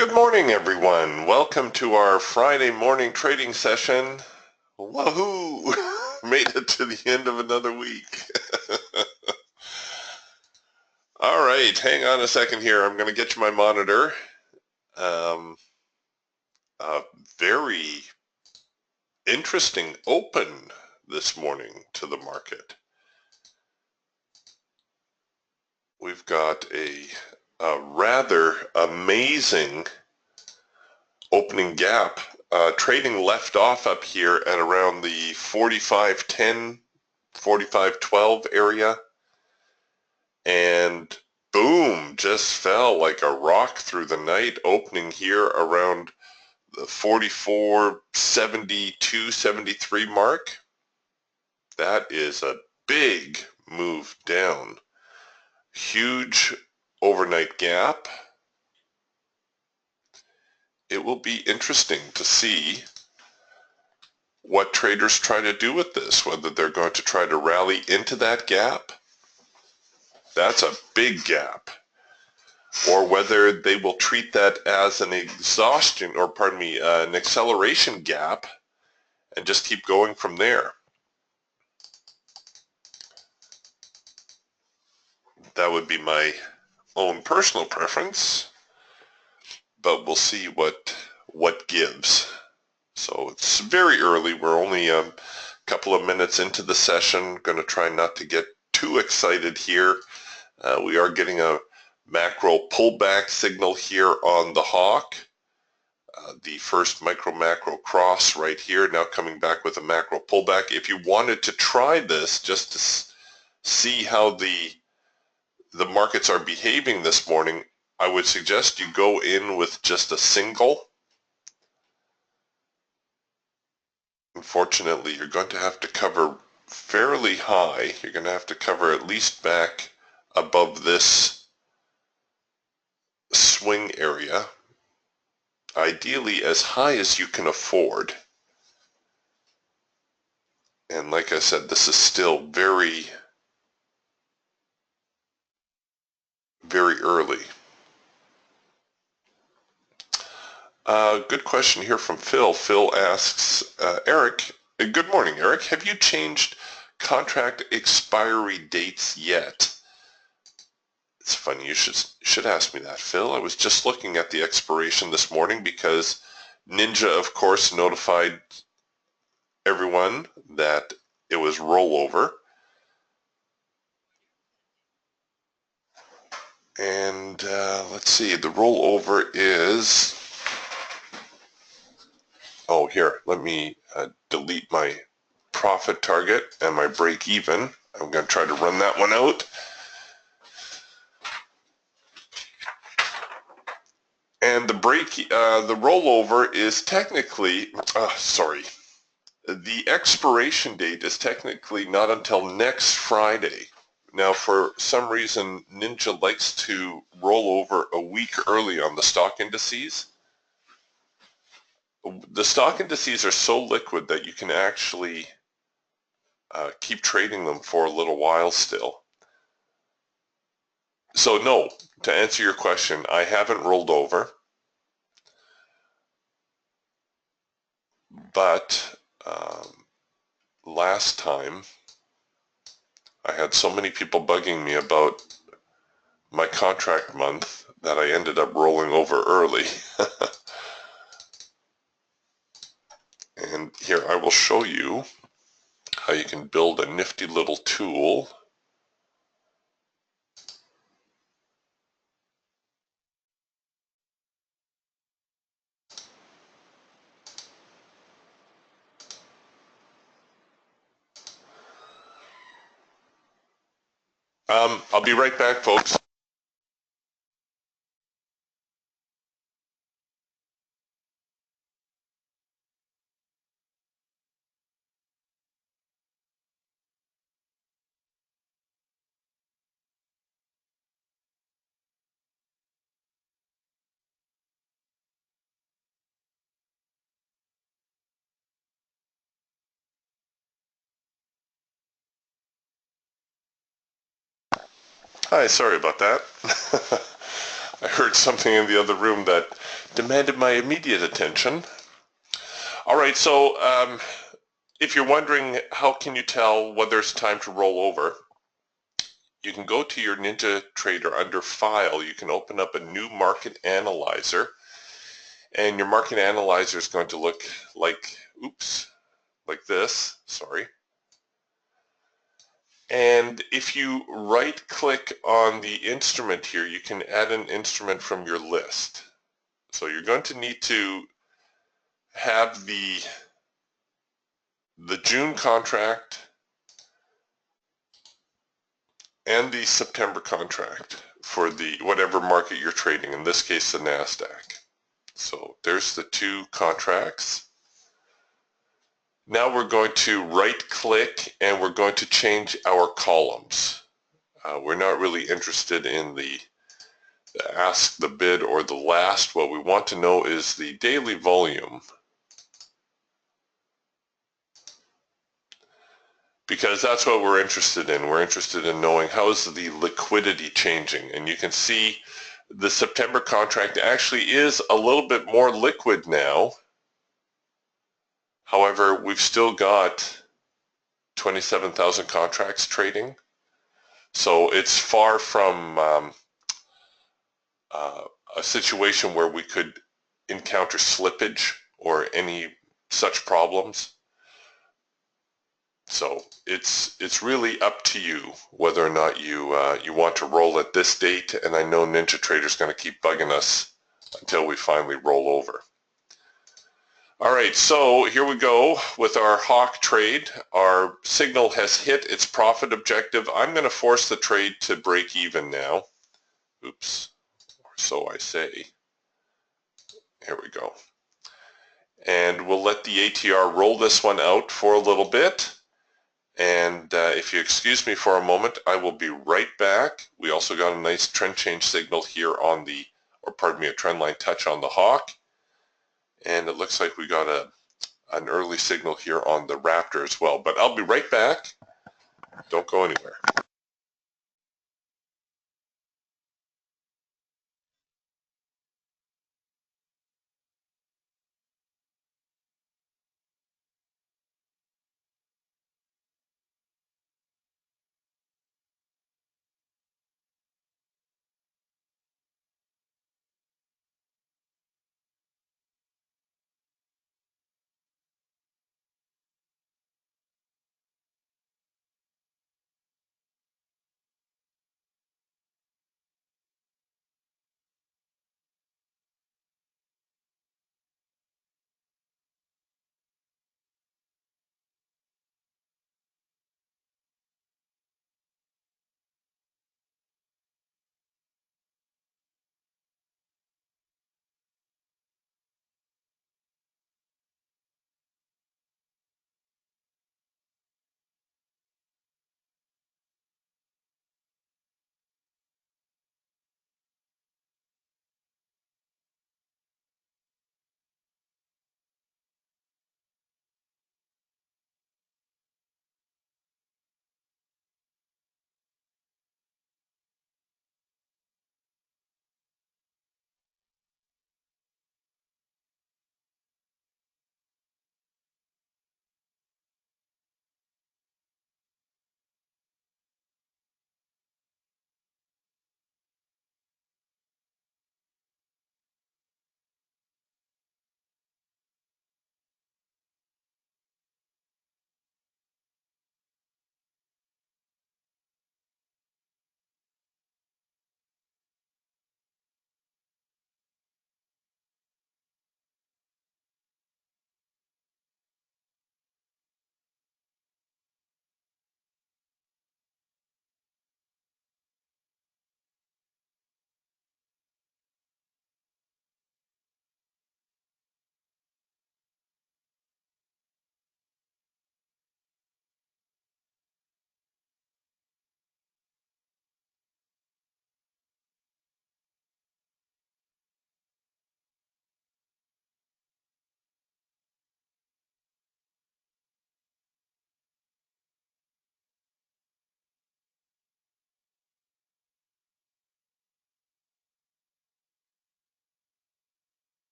Good morning, everyone. Welcome to our Friday morning trading session. Woohoo! Made it to the end of another week. All right, hang on a second here. I'm going to get you my monitor. A very interesting open this morning to the market. We've got a rather amazing opening gap. Trading left off up here at around the 45.10, 45.12 area, and boom, just fell like a rock through the night, opening here around the 44.72, 73 mark. That is a big move down. Huge overnight gap. It will be interesting to see what traders try to do with this, whether they're going to try to rally into that gap. That's a big gap. Or whether they will treat that as an exhaustion, or pardon me, an acceleration gap and just keep going from there. That would be my own personal preference, but we'll see what gives. So it's very early. We're only a couple of minutes into the session. Going to try not to get too excited here. We are getting a macro pullback signal here on the hawk. The first micro-macro cross right here, now coming back with a macro pullback. If you wanted to try this just to see how the markets are behaving this morning, I would suggest you go in with just a single. Unfortunately, you're going to have to cover fairly high. You're going to have to cover at least back above this swing area, ideally as high as you can afford. And like I said, this is still very, very early. Good question here from Phil. Phil asks, Eric, good morning, Eric. Have you changed contract expiry dates yet? It's funny, you should ask me that, Phil. I was just looking at the expiration this morning because Ninja, of course, notified everyone that it was rollover. And let's see, the rollover is... Oh, here, let me delete my profit target and my break even. I'm going to try to run that one out. And the rollover is technically, the expiration date is technically not until next Friday. Now, for some reason, Ninja likes to roll over a week early on the stock indices. The stock indices are so liquid that you can actually keep trading them for a little while still. So no, to answer your question, I haven't rolled over, but last time I had so many people bugging me about my contract month that I ended up rolling over early. And here I will show you how you can build a nifty little tool. I'll be right back, folks. Hi, sorry about that. I heard heard something in the other room that demanded my immediate attention. All right, so if you're wondering how can you tell whether it's time to roll over, you can go to your NinjaTrader under File. You can open up a new market analyzer, and your market analyzer is going to look like, like this, sorry. And if you right-click on the instrument here, you can add an instrument from your list. So you're going to need to have the June contract and the September contract for the whatever market you're trading, in this case the NASDAQ. So there's the two contracts. Now we're going to right-click and we're going to change our columns. We're not really interested in the ask, the bid, or the last. What we want to know is the daily volume, because that's what we're interested in. We're interested in knowing how is the liquidity changing. And you can see the September contract actually is a little bit more liquid now. However, we've still got 27,000 contracts trading. So it's far from a situation where we could encounter slippage or any such problems. So it's really up to you whether or not you you want to roll at this date, and I know NinjaTrader is going to keep bugging us until we finally roll over. All right, so here we go with our hawk trade. Our signal has hit its profit objective. I'm going to force the trade to break even now. Oops, or so I say. Here we go. And we'll let the ATR roll this one out for a little bit. And if you excuse me for a moment, I will be right back. We also got a nice trend change signal here on the, or pardon me, a trend line touch on the hawk. And it looks like we got an early signal here on the Raptor as well. But I'll be right back. Don't go anywhere.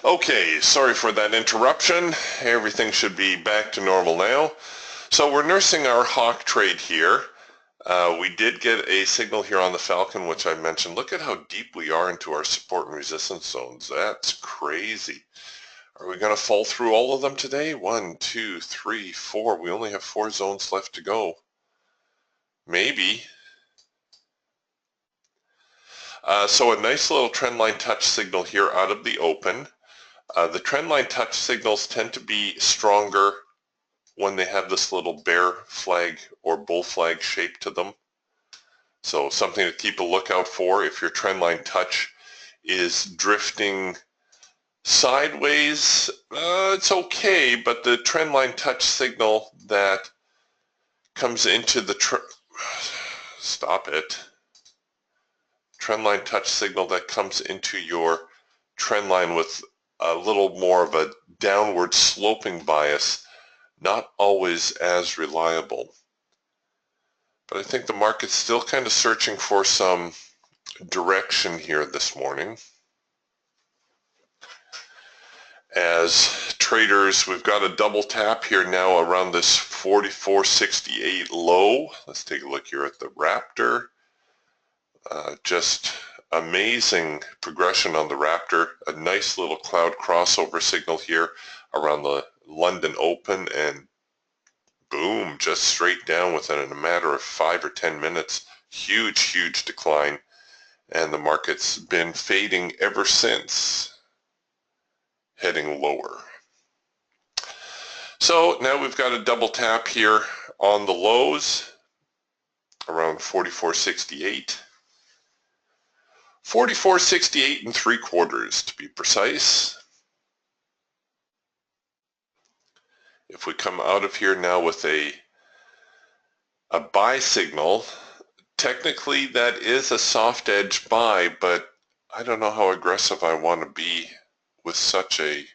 Okay, sorry for that interruption. Everything should be back to normal now. So we're nursing our hawk trade here. We did get a signal here on the Falcon, which I mentioned. Look at how deep we are into our support and resistance zones. That's crazy. Are we going to fall through all of them today? 1, 2, 3, 4. We only have 4 zones left to go. Maybe. So a nice little trendline touch signal here out of the open. The trendline touch signals tend to be stronger when they have this little bear flag or bull flag shape to them. So something to keep a lookout for if your trendline touch is drifting sideways. It's okay, but the trendline touch signal that comes into the trendline touch signal that comes into your trendline with a little more of a downward sloping bias, not always as reliable. But I think the market's still kind of searching for some direction here this morning. As traders, we've got a double tap here now around this 44.68 low. Let's take a look here at the Raptor. Just amazing progression on the Raptor. A nice little cloud crossover signal here around the London Open, and boom, just straight down within a matter of 5 or 10 minutes. Huge decline, and the market's been fading ever since, heading lower. So now we've got a double tap here on the lows around 44.68. 44.68 3/4 to be precise. If we come out of here now with a buy signal, technically that is a soft edge buy, but I don't know how aggressive I want to be with such a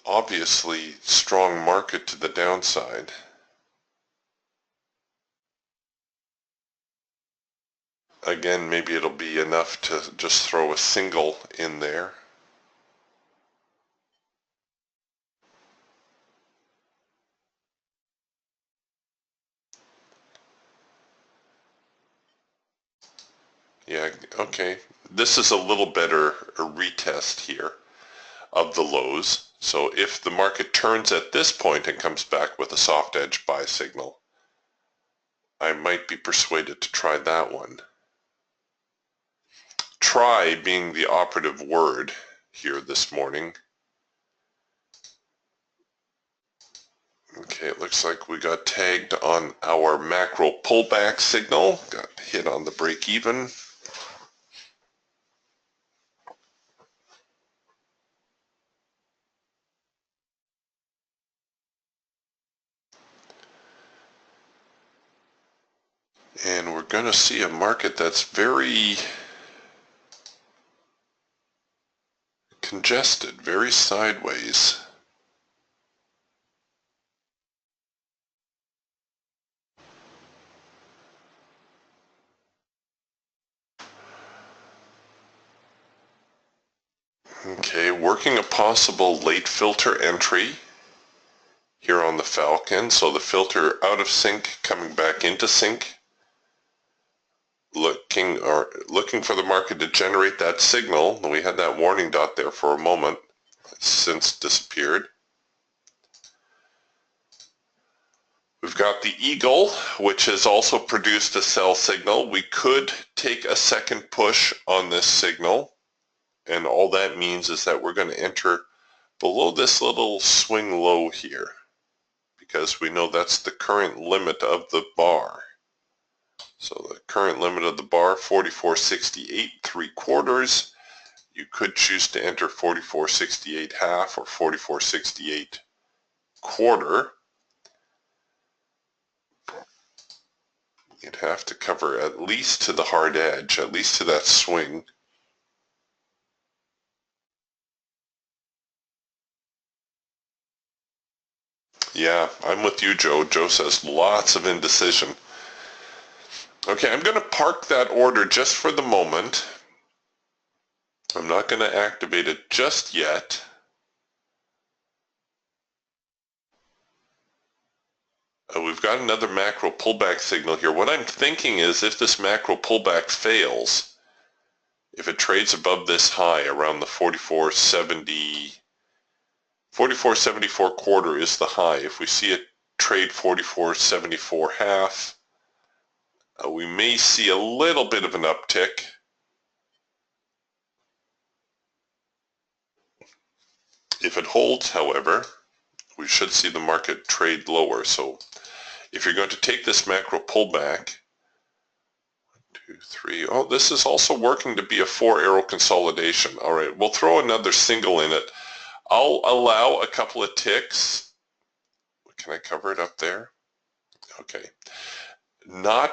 obviously strong market to the downside. Again, maybe it'll be enough to just throw a single in there. Yeah, okay. This is a little better a retest here of the lows. So if the market turns at this point and comes back with a soft edge buy signal, I might be persuaded to try that one. Try being the operative word here this morning. Okay, it looks like we got tagged on our macro pullback signal. Got hit on the break even. And we're going to see a market that's very congested, very sideways. Okay, working a possible late filter entry here on the Falcon. So the filter out of sync, coming back into sync. Looking for the market to generate that signal. We had that warning dot there for a moment. It's since disappeared. We've got the Eagle, which has also produced a sell signal. We could take a second push on this signal, and all that means is that we're going to enter below this little swing low here, because we know that's the current limit of the bar. So the current limit of the bar, 44.68 3/4. You could choose to enter 44.68 half or 44.68 quarter. You'd have to cover at least to the hard edge, at least to that swing. Yeah, I'm with you, Joe. Joe says lots of indecision. Okay, I'm going to park that order just for the moment. I'm not going to activate it just yet. We've got another macro pullback signal here. What I'm thinking is if this macro pullback fails, if it trades above this high around the 44.74 quarter is the high. If we see it trade 44.74 half, we may see a little bit of an uptick. If it holds, however, we should see the market trade lower. So if you're going to take this macro pullback, 1, 2, 3, oh, this is also working to be a 4-arrow consolidation. All right, we'll throw another single in it. I'll allow a couple of ticks. Can I cover it up there? Okay. Not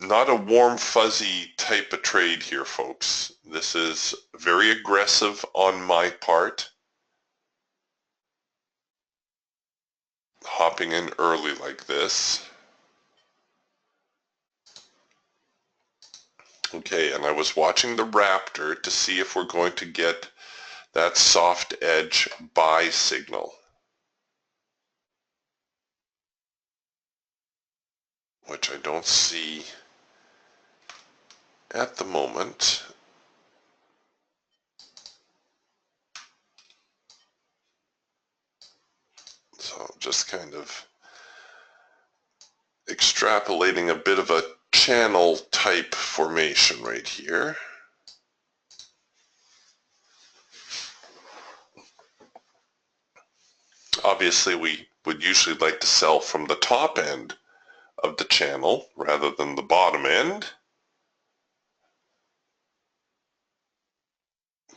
a warm, fuzzy type of trade here, folks. This is very aggressive on my part. Hopping in early like this. Okay, and I was watching the Raptor to see if we're going to get that soft edge buy signal, which I don't see at the moment. So just kind of extrapolating a bit of a channel type formation right here. Obviously, we would usually like to sell from the top end of the channel rather than the bottom end.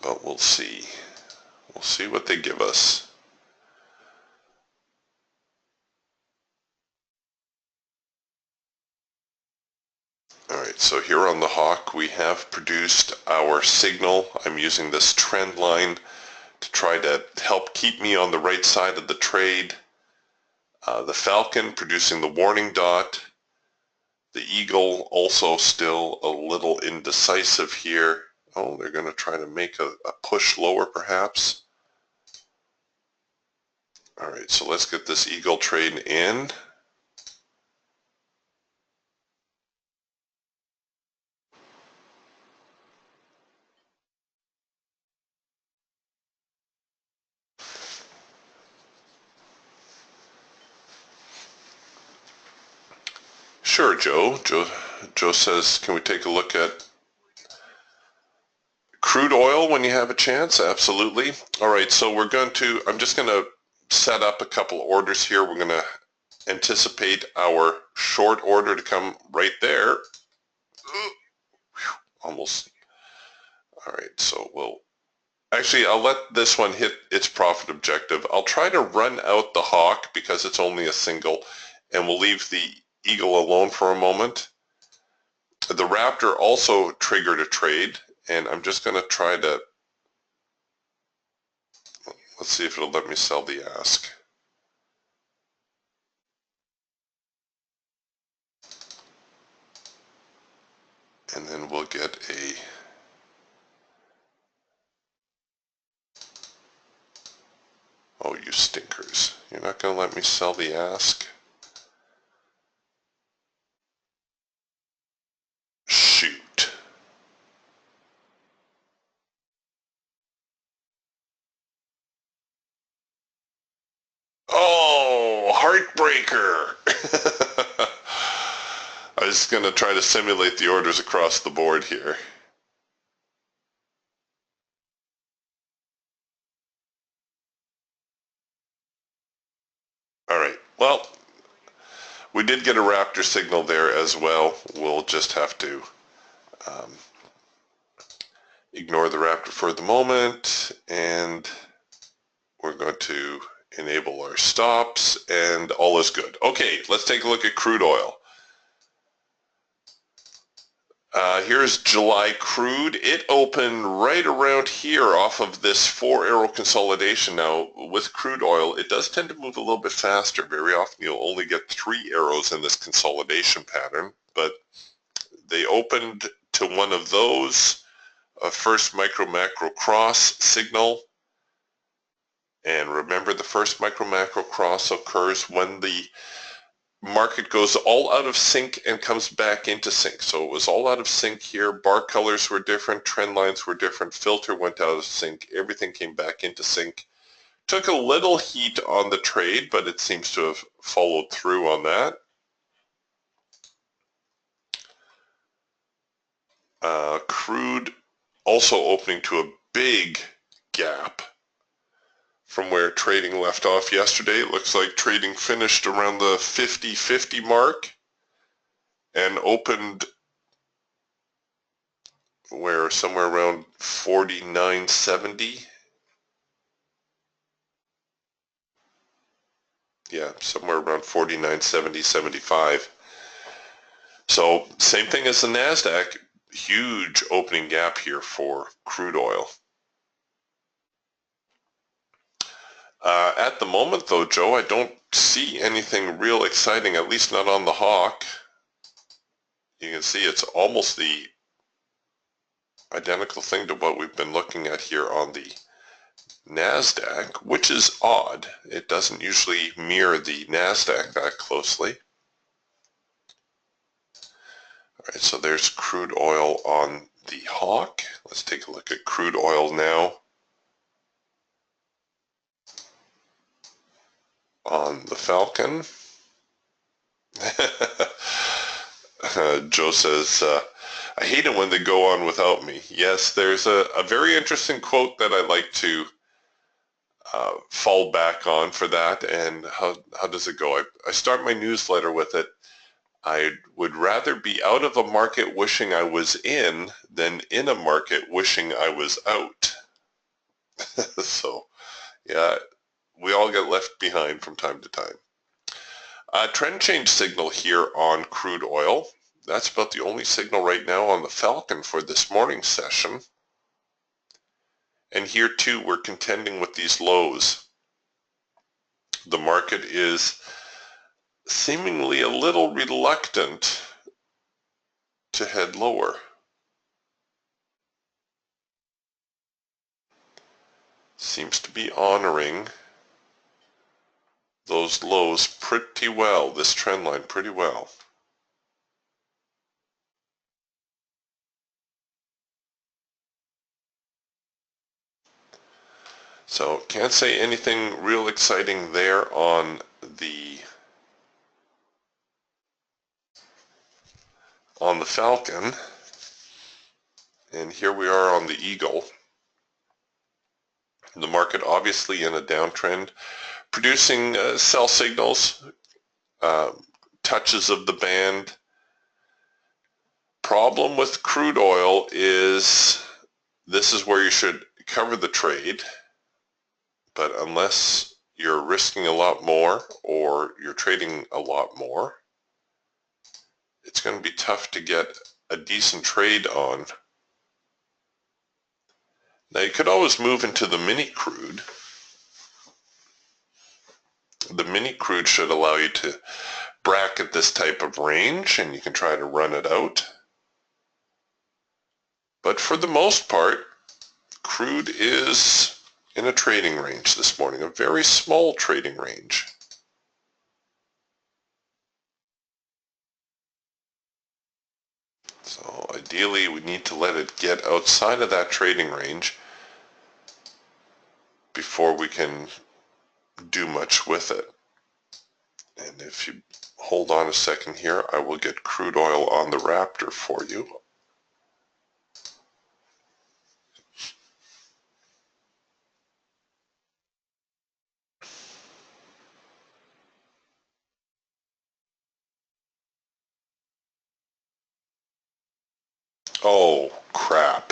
But we'll see. We'll see what they give us. All right, so here on the Hawk, we have produced our signal. I'm using this trend line to try to help keep me on the right side of the trade. The Falcon producing the warning dot. The Eagle also still a little indecisive here. Oh, they're going to try to make a push lower perhaps. All right, so let's get this Eagle trade in. Sure, Joe. Joe says, can we take a look at crude oil when you have a chance? Absolutely. All right, so I'm just going to set up a couple orders here. We're going to anticipate our short order to come right there. Almost. All right, so I'll let this one hit its profit objective. I'll try to run out the Hawk because it's only a single, and we'll leave the Eagle alone for a moment. The Raptor also triggered a trade, and I'm just going to try to, let's see if it'll let me sell the ask. And then we'll get a, oh, you stinkers. You're not going to let me sell the ask? Shoot. Oh, heartbreaker. I was going to try to simulate the orders across the board here. All right, well, we did get a Raptor signal there as well. We'll just have to ignore the Raptor for the moment, and we're going to enable our stops, and all is good. Okay, let's take a look at crude oil. Here's July crude. It opened right around here off of this 4-arrow consolidation. Now, with crude oil, it does tend to move a little bit faster. Very often you'll only get 3 arrows in this consolidation pattern, but they opened to one of those. a first micro-macro cross signal. And remember, the first micro-macro cross occurs when the market goes all out of sync and comes back into sync. So it was all out of sync here. Bar colors were different, trend lines were different, filter went out of sync, everything came back into sync. Took a little heat on the trade, but it seems to have followed through on that. Crude also opening to a big gap from where trading left off yesterday. It looks like trading finished around the 50-50 mark and opened where somewhere around 49.70. Yeah, somewhere around 49.70, 75. So same thing as the NASDAQ, huge opening gap here for crude oil. At the moment though, Joe, I don't see anything real exciting, at least not on the hawk. You can see it's almost the identical thing to what we've been looking at here on the NASDAQ, which is odd. It doesn't usually mirror the NASDAQ that closely. All right, so there's crude oil on the hawk. Let's take a look at crude oil now on the Falcon. Joe says, I hate it when they go on without me. Yes, there's a very interesting quote that I like to fall back on for that. And how does it go? I start my newsletter with it. I would rather be out of a market wishing I was in than in a market wishing I was out. So, yeah, we all get left behind from time to time. Trend change signal here on crude oil. That's about the only signal right now on the Falcon for this morning's session. And here too, we're contending with these lows. The market is seemingly a little reluctant to head lower. Seems to be honoring those lows pretty well, this trend line pretty well. So can't say anything real exciting there on the Falcon. And here we are on the Eagle. The market obviously in a downtrend, producing sell signals, touches of the band. Problem with crude oil is this is where you should cover the trade, but unless you're risking a lot more or you're trading a lot more, it's going to be tough to get a decent trade on. Now you could always move into the mini crude. The mini crude should allow you to bracket this type of range and you can try to run it out. But for the most part, crude is in a trading range this morning, a very small trading range. So ideally we need to let it get outside of that trading range before we can do much with it. And if you hold on a second here, I will get crude oil on the Raptor for you. Oh, crap.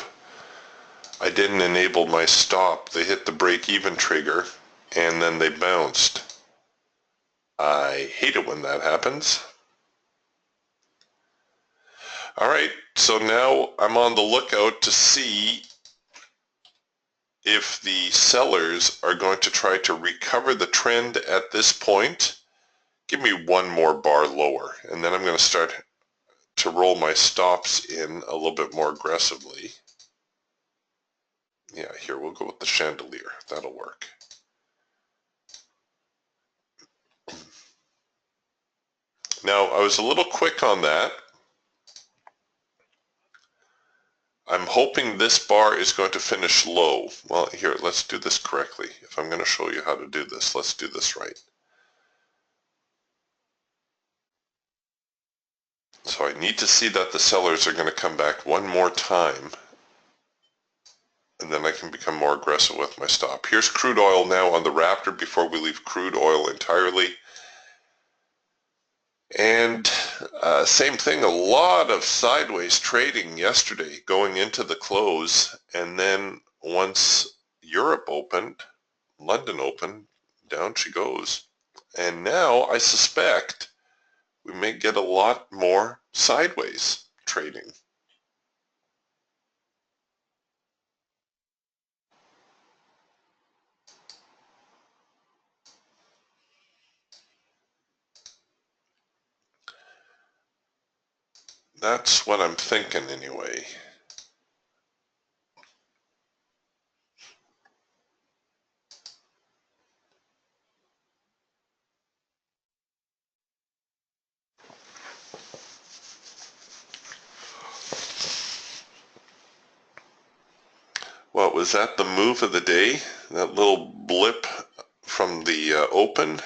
I didn't enable my stop. They hit the break-even trigger, and then they bounced. I hate it when that happens. All right, so now I'm on the lookout to see if the sellers are going to try to recover the trend at this point. Give me one more bar lower, and then I'm going to start to roll my stops in a little bit more aggressively. Yeah, here, we'll go with the chandelier. That'll work. Now, I was a little quick on that. I'm hoping this bar is going to finish low. Well, here, let's do this correctly. If I'm going to show you how to do this, let's do this right. So I need to see that the sellers are going to come back one more time, and then I can become more aggressive with my stop. Here's crude oil now on the Raptor before we leave crude oil entirely. And same thing, a lot of sideways trading yesterday going into the close, and then once Europe opened, London opened, down she goes. And now I suspect we may get a lot more sideways trading. That's what I'm thinking anyway. What was that, the move of the day? That little blip from the open?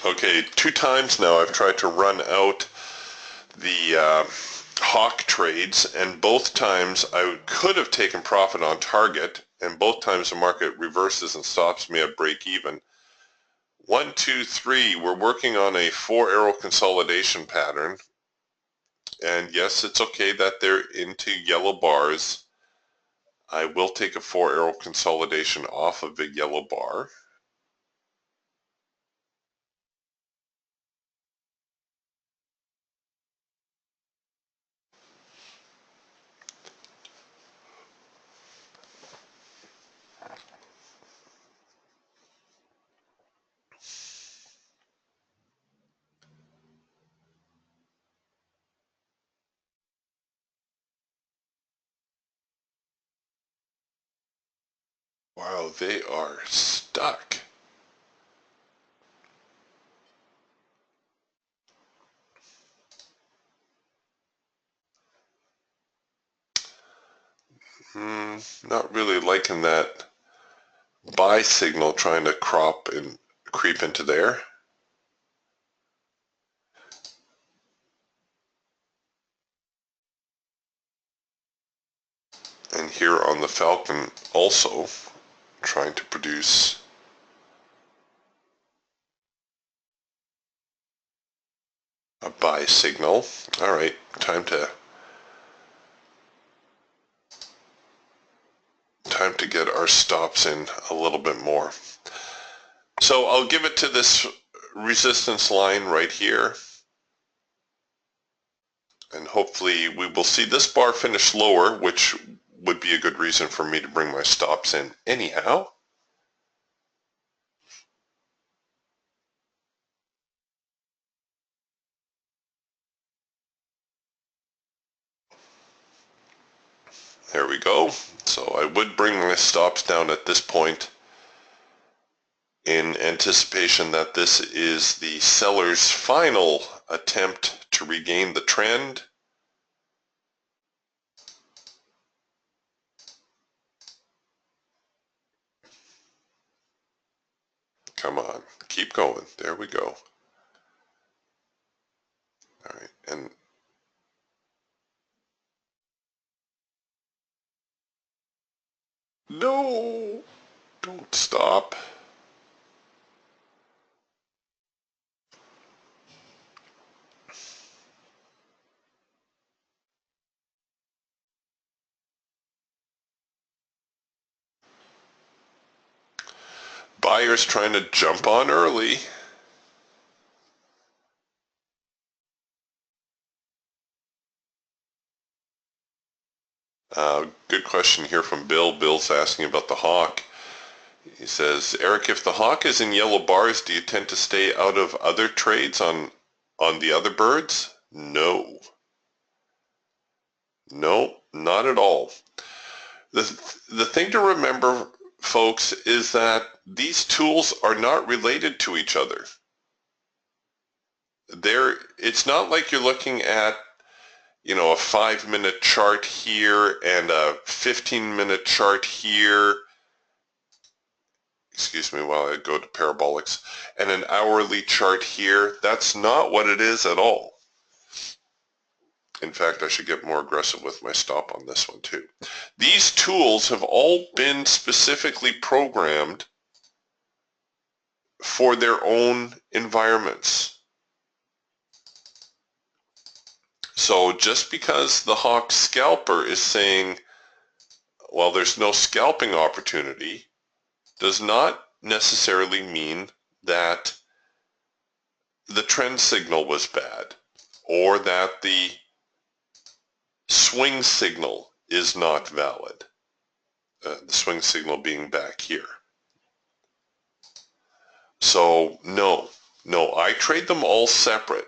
Okay, 2 times now I've tried to run out the hawk trades, and both times I could have taken profit on target, and both times the market reverses and stops me at break even. 1, 2, 3, we're working on a 4-arrow consolidation pattern, and yes, it's okay that they're into yellow bars. I will take a 4-arrow consolidation off of the yellow bar. Wow, they are stuck. Not really liking that buy signal trying to crop and creep into there. And here on the Falcon also trying to produce a buy signal. All right, time to get our stops in a little bit more. So I'll give it to this resistance line right here. And hopefully we will see this bar finish lower, which would be a good reason for me to bring my stops in anyhow. There we go. So I would bring my stops down at this point in anticipation that this is the seller's final attempt to regain the trend. Come on, keep going. There we go. All right, and no, don't stop. Buyers trying to jump on early. Good question here from Bill. Bill's asking about the hawk. He says, Eric, if the hawk is in yellow bars, do you tend to stay out of other trades on the other birds? No. No, not at all. The thing to remember, folks, is that these tools are not related to each other. It's not like you're looking at, a 5-minute chart here and a 15-minute chart here. Excuse me while I go to parabolics, and an hourly chart here. That's not what it is at all. In fact, I should get more aggressive with my stop on this one too. These tools have all been specifically programmed for their own environments. So just because the hawk scalper is saying, well, there's no scalping opportunity, does not necessarily mean that the trend signal was bad or that the swing signal is not valid. The swing signal being back here. So no, I trade them all separate.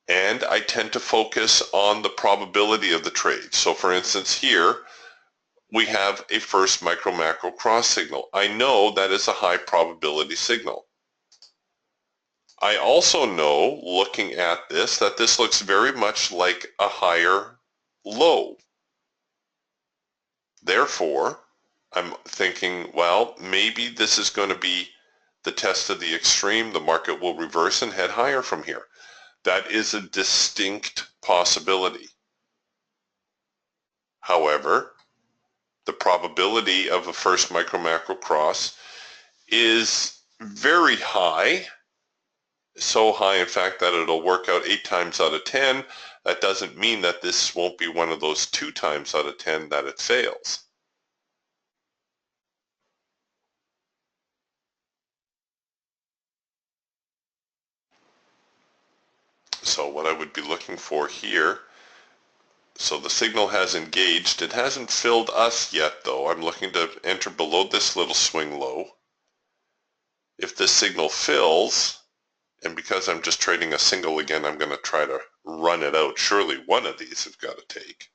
And I tend to focus on the probability of the trade. So for instance here, we have a first micro-macro cross signal. I know that is a high probability signal. I also know, looking at this, that this looks very much like a higher low. Therefore, I'm thinking, well, maybe this is going to be the test of the extreme. The market will reverse and head higher from here. That is a distinct possibility. However, the probability of a first micro-macro cross is very high, so high in fact that it'll work out 8 times out of 10. That doesn't mean that this won't be one of those 2 times out of 10 that it fails. So what I would be looking for here, so the signal has engaged. It hasn't filled us yet though. I'm looking to enter below this little swing low. If this signal fills, and because I'm just trading a single again, I'm going to try to run it out. Surely one of these have got to take.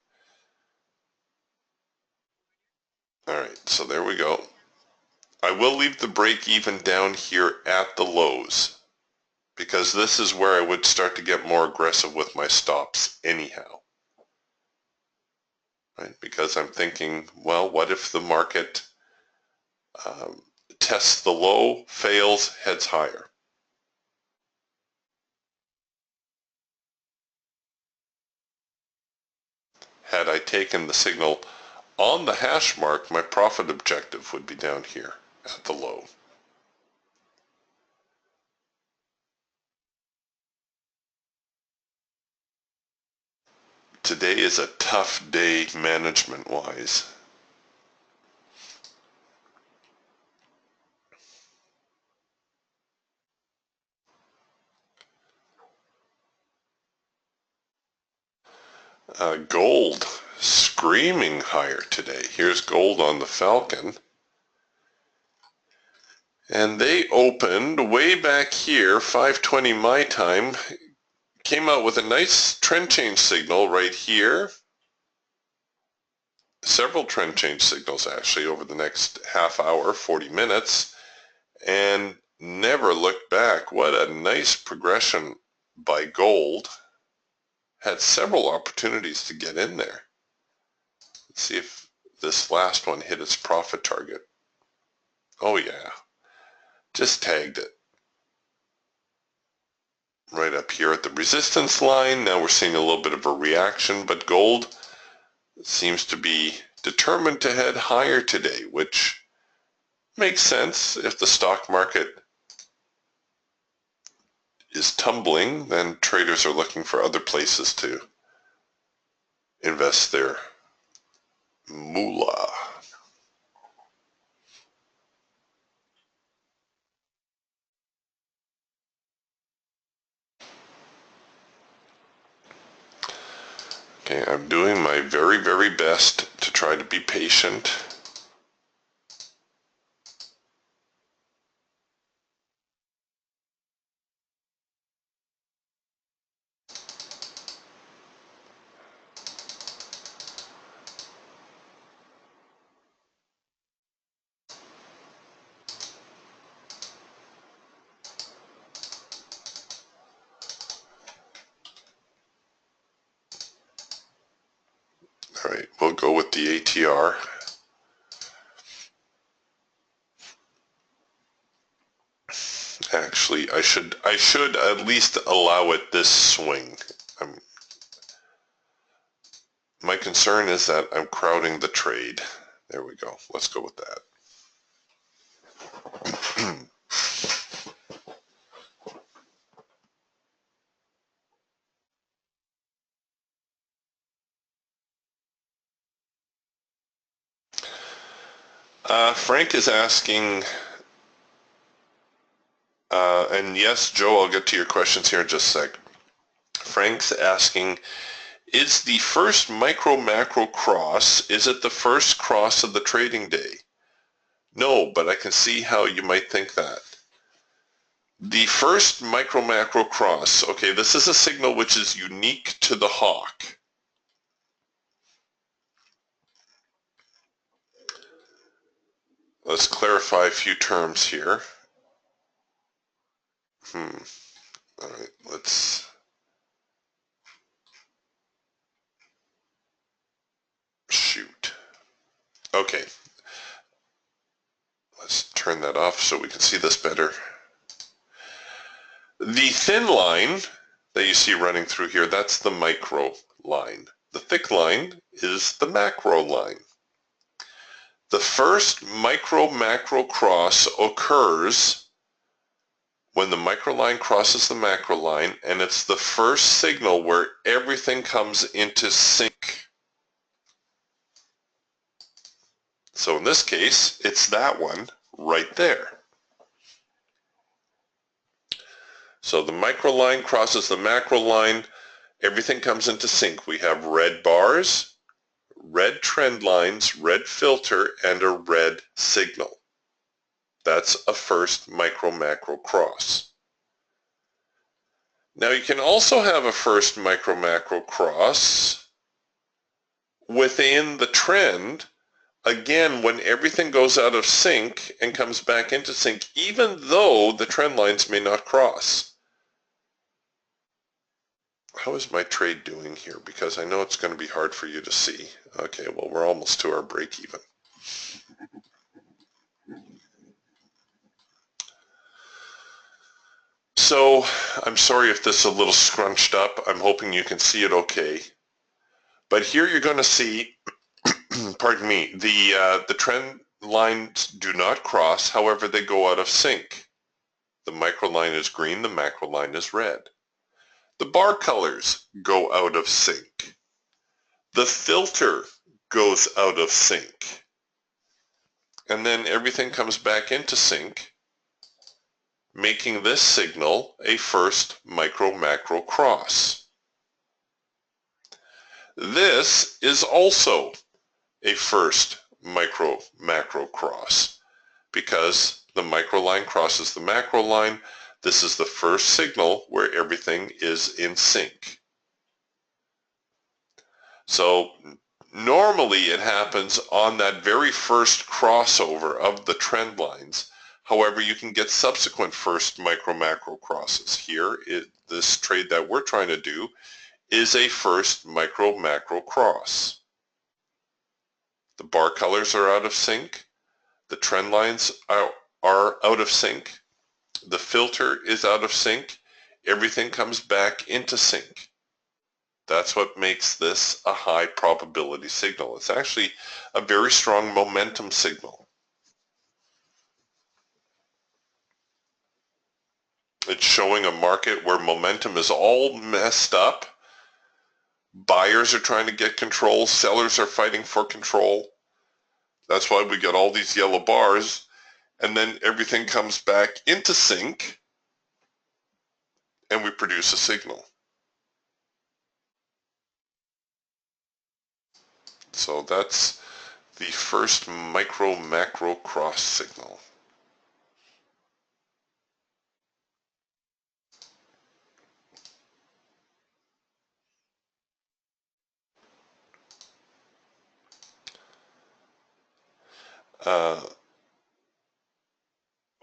All right, so there we go. I will leave the break even down here at the lows because this is where I would start to get more aggressive with my stops anyhow. Right? Because I'm thinking, well, what if the market tests the low, fails, heads higher? Had I taken the signal on the hash mark, my profit objective would be down here at the low. Today is a tough day management-wise. Gold screaming higher today. Here's gold on the Falcon. And they opened way back here, 5:20 my time, came out with a nice trend change signal right here. Several trend change signals actually over the next half hour, 40 minutes, and never looked back. What a nice progression by gold. Had several opportunities to get in there. Let's see if this last one hit its profit target. Oh yeah, just tagged it. Right up here at the resistance line. Now we're seeing a little bit of a reaction, but gold seems to be determined to head higher today, which makes sense. If the stock market is tumbling, then traders are looking for other places to invest their moolah. Okay, I'm doing my very, very best to try to be patient. All right, we'll go with the ATR. Actually, I should at least allow it this swing. My concern is that I'm crowding the trade. There we go. Let's go with that. Frank is asking, and yes, Joe, I'll get to your questions here in just a sec. Frank's asking, is the first micro-macro cross, is it the first cross of the trading day? No, but I can see how you might think that. The first micro-macro cross, okay, this is a signal which is unique to the hawk. Let's clarify a few terms here. All right, let's shoot. Okay, let's turn that off so we can see this better. The thin line that you see running through here, that's the micro line. The thick line is the macro line. The first micro-macro cross occurs when the micro line crosses the macro line, and it's the first signal where everything comes into sync. So in this case, it's that one right there. So the micro line crosses the macro line, everything comes into sync. We have red bars, red trend lines, red filter, and a red signal. That's a first micro-macro cross. Now you can also have a first micro-macro cross within the trend, again, when everything goes out of sync and comes back into sync, even though the trend lines may not cross. How is my trade doing here? Because I know it's going to be hard for you to see. Okay, well, we're almost to our break even. So I'm sorry if this is a little scrunched up. I'm hoping you can see it okay. But here you're going to see, pardon me, the trend lines do not cross. However, they go out of sync. The micro line is green, the macro line is red. The bar colors go out of sync. The filter goes out of sync. And then everything comes back into sync, making this signal a first micro-macro cross. This is also a first micro-macro cross because the micro line crosses the macro line. This is the first signal where everything is in sync. So normally it happens on that very first crossover of the trend lines. However, you can get subsequent first micro-macro crosses. Here, this trade that we're trying to do is a first micro-macro cross. The bar colors are out of sync. The trend lines are out of sync. The filter is out of sync. Everything comes back into sync. That's what makes this a high probability signal. It's actually a very strong momentum signal. It's showing a market where momentum is all messed up. Buyers are trying to get control. Sellers are fighting for control. That's why we get all these yellow bars. And then everything comes back into sync and we produce a signal. So that's the first micro-macro cross signal.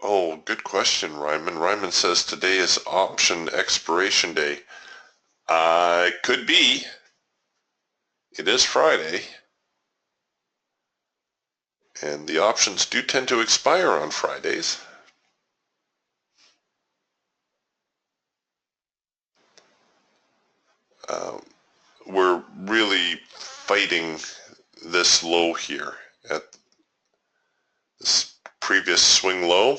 Oh, good question, Ryman. Ryman says today is option expiration day. Could be. It is Friday. And the options do tend to expire on Fridays. We're really fighting this low here at this previous swing low.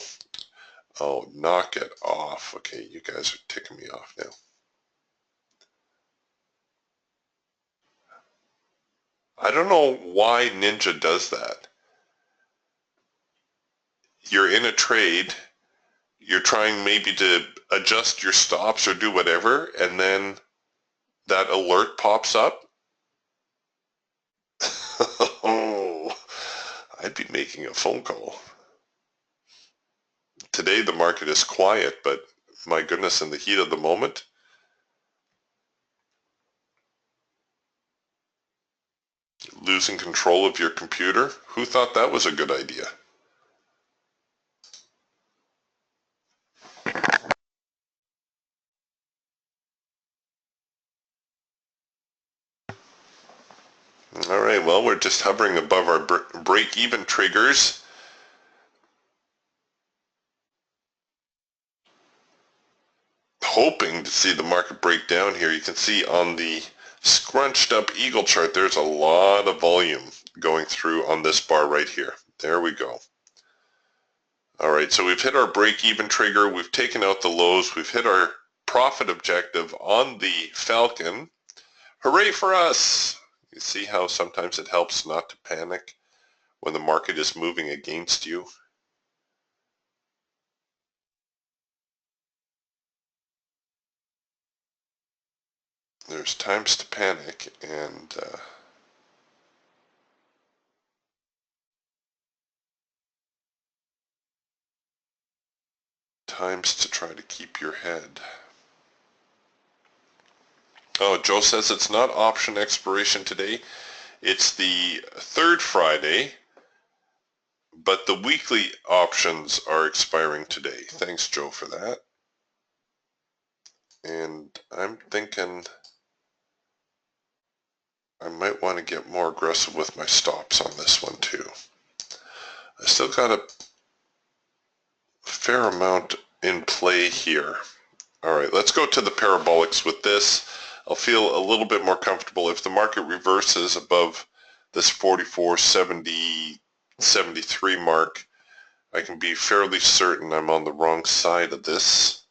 Oh, knock it off. Okay, you guys are ticking me off now. I don't know why Ninja does that. You're in a trade, you're trying maybe to adjust your stops or do whatever, and then that alert pops up. Oh, I'd be making a phone call. Today the market is quiet, but my goodness, in the heat of the moment, losing control of your computer, who thought that was a good idea? All right, well, we're just hovering above our break-even triggers. Hoping to see the market break down here. You can see on the scrunched up eagle chart, there's a lot of volume going through on this bar right here. There we go. All right, so we've hit our break-even trigger. We've taken out the lows. We've hit our profit objective on the Falcon. Hooray for us! You see how sometimes it helps not to panic when the market is moving against you? There's times to panic and times to try to keep your head. Oh, Joe says it's not option expiration today. It's the third Friday, but the weekly options are expiring today. Thanks, Joe, for that. And I'm thinking I might want to get more aggressive with my stops on this one too. I still got a fair amount in play here. All right, let's go to the parabolics with this. I'll feel a little bit more comfortable if the market reverses above this 44.70, 73 mark. I can be fairly certain I'm on the wrong side of this.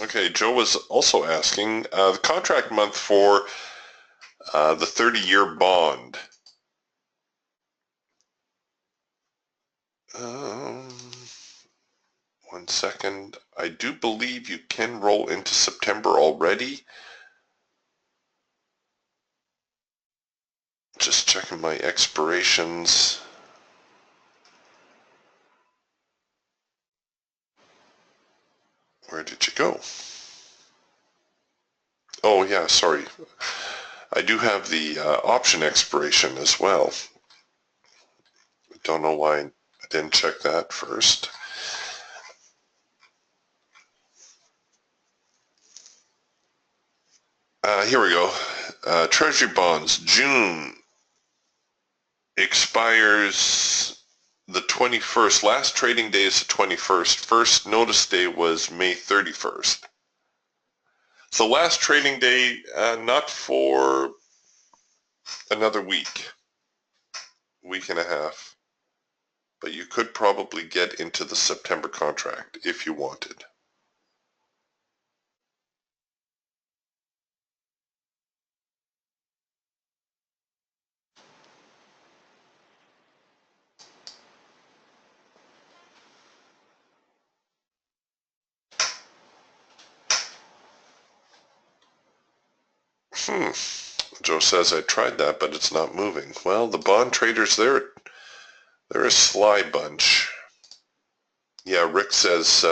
Okay, Joe was also asking the contract month for the 30-year bond. One second. I do believe you can roll into September already. Just checking my expirations. Where did you go? Oh yeah, sorry. I do have the option expiration as well. Don't know why I didn't check that first. Here we go. Treasury bonds, June expires the 21st. Last trading day is the 21st. First notice day was May 31st. So last trading day, not for another week and a half. But you could probably get into the September contract if you wanted. Joe says, I tried that, but it's not moving. Well, the bond traders, they're a sly bunch. Yeah, Rick says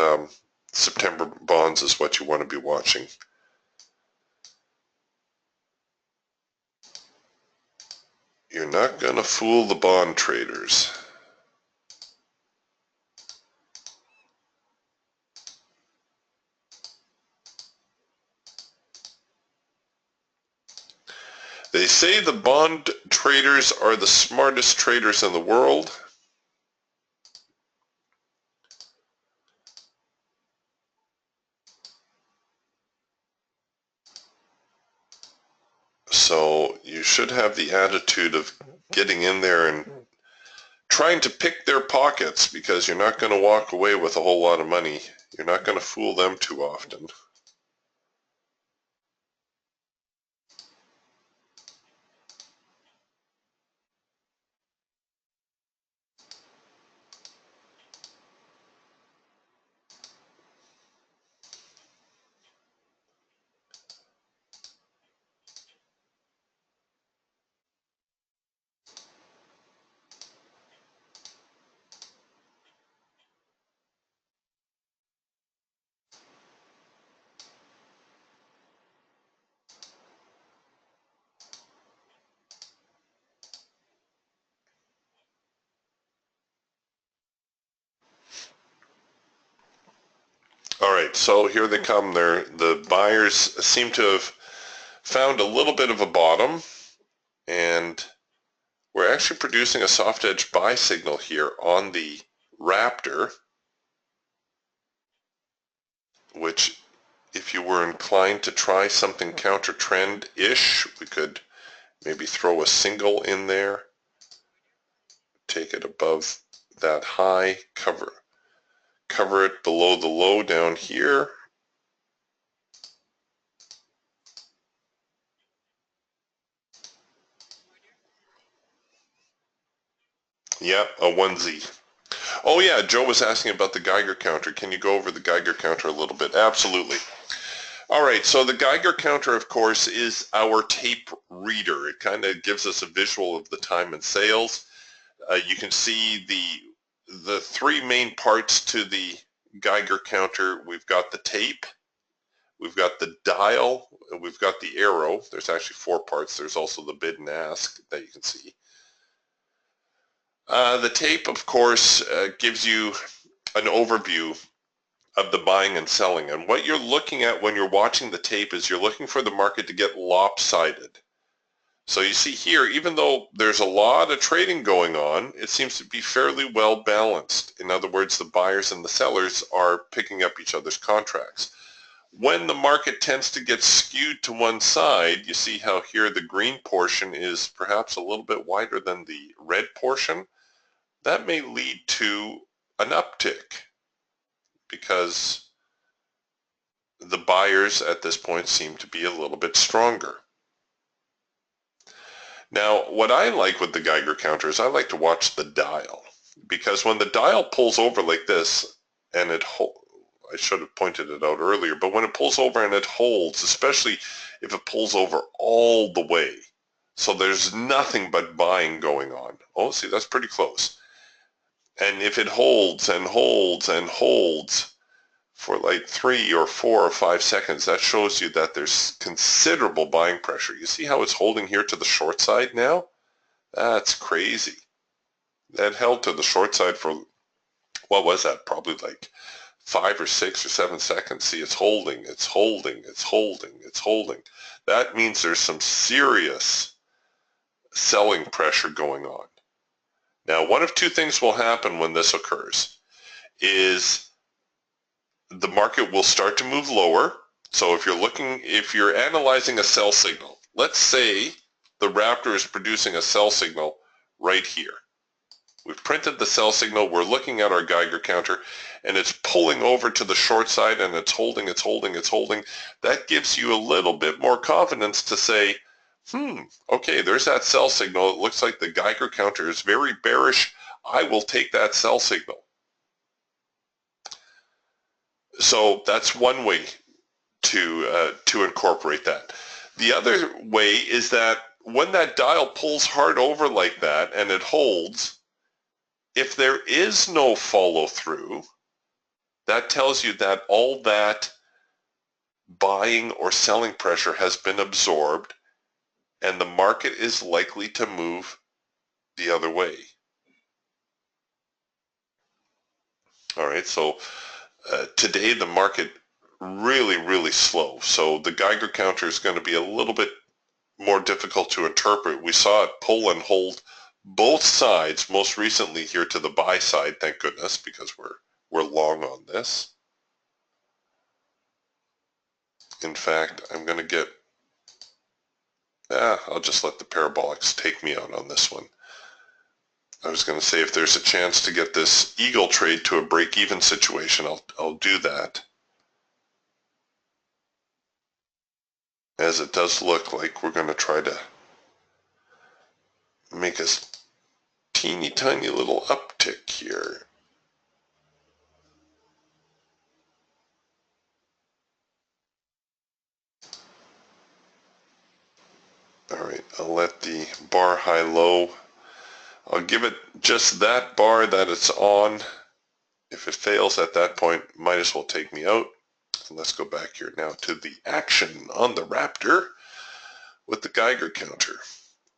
September bonds is what you want to be watching. You're not going to fool the bond traders. They say the bond traders are the smartest traders in the world. So you should have the attitude of getting in there and trying to pick their pockets, because you're not going to walk away with a whole lot of money. You're not going to fool them too often. All right, so here they come. The buyers seem to have found a little bit of a bottom, and we're actually producing a soft edge buy signal here on the Raptor, which, if you were inclined to try something counter trend-ish, we could maybe throw a single in there, take it above that high, cover it below the low down here. Yeah, a 1Z. Oh yeah, Joe was asking about the Geiger counter. Can you go over the Geiger counter a little bit? Absolutely. All right, so the Geiger counter, of course, is our tape reader. It kind of gives us a visual of the time in sales. You can see the three main parts to the Geiger counter. We've got the tape, we've got the dial, and we've got the arrow. There's actually four parts. There's also the bid and ask that you can see. The tape, of course, gives you an overview of the buying and selling. And what you're looking at when you're watching the tape is you're looking for the market to get lopsided. So you see here, even though there's a lot of trading going on, it seems to be fairly well balanced. In other words, the buyers and the sellers are picking up each other's contracts. When the market tends to get skewed to one side, you see how here the green portion is perhaps a little bit wider than the red portion. That may lead to an uptick, because the buyers at this point seem to be a little bit stronger. Now, what I like with the Geiger counter is I like to watch the dial, because when the dial pulls over like this, and I should have pointed it out earlier, but when it pulls over and it holds, especially if it pulls over all the way, so there's nothing but buying going on. Oh, see, that's pretty close. And if it holds and holds and holds for like 3 or 4 or 5 seconds, that shows you that there's considerable buying pressure. You see how it's holding here to the short side now? That's crazy. That held to the short side for, what was that? Probably like 5 or 6 or 7 seconds. See, it's holding, it's holding, it's holding, it's holding. That means there's some serious selling pressure going on. Now, one of two things will happen when this occurs is the market will start to move lower. So if you're analyzing a sell signal, let's say the Raptor is producing a sell signal right here. We've printed the sell signal, we're looking at our Geiger counter, and it's pulling over to the short side, and it's holding, it's holding, it's holding. That gives you a little bit more confidence to say, okay, there's that sell signal. It looks like the Geiger counter is very bearish. I will take that sell signal. So that's one way to incorporate that. The other way is that when that dial pulls hard over like that and it holds, if there is no follow through, that tells you that all that buying or selling pressure has been absorbed and the market is likely to move the other way. All right, so today the market really slow. So the Geiger counter is going to be a little bit more difficult to interpret. We saw it pull and hold both sides, most recently here to the buy side, thank goodness, because we're long on this. In fact, I'm going to get, I'll just let the parabolics take me out on this one. I was going to say if there's a chance to get this eagle trade to a break-even situation, I'll do that. As it does look like we're going to try to make a teeny tiny little uptick here. All right, I'll let the bar high low. I'll give it just that bar that it's on. If it fails at that point, might as well take me out. And let's go back here now to the action on the Raptor with the Geiger counter.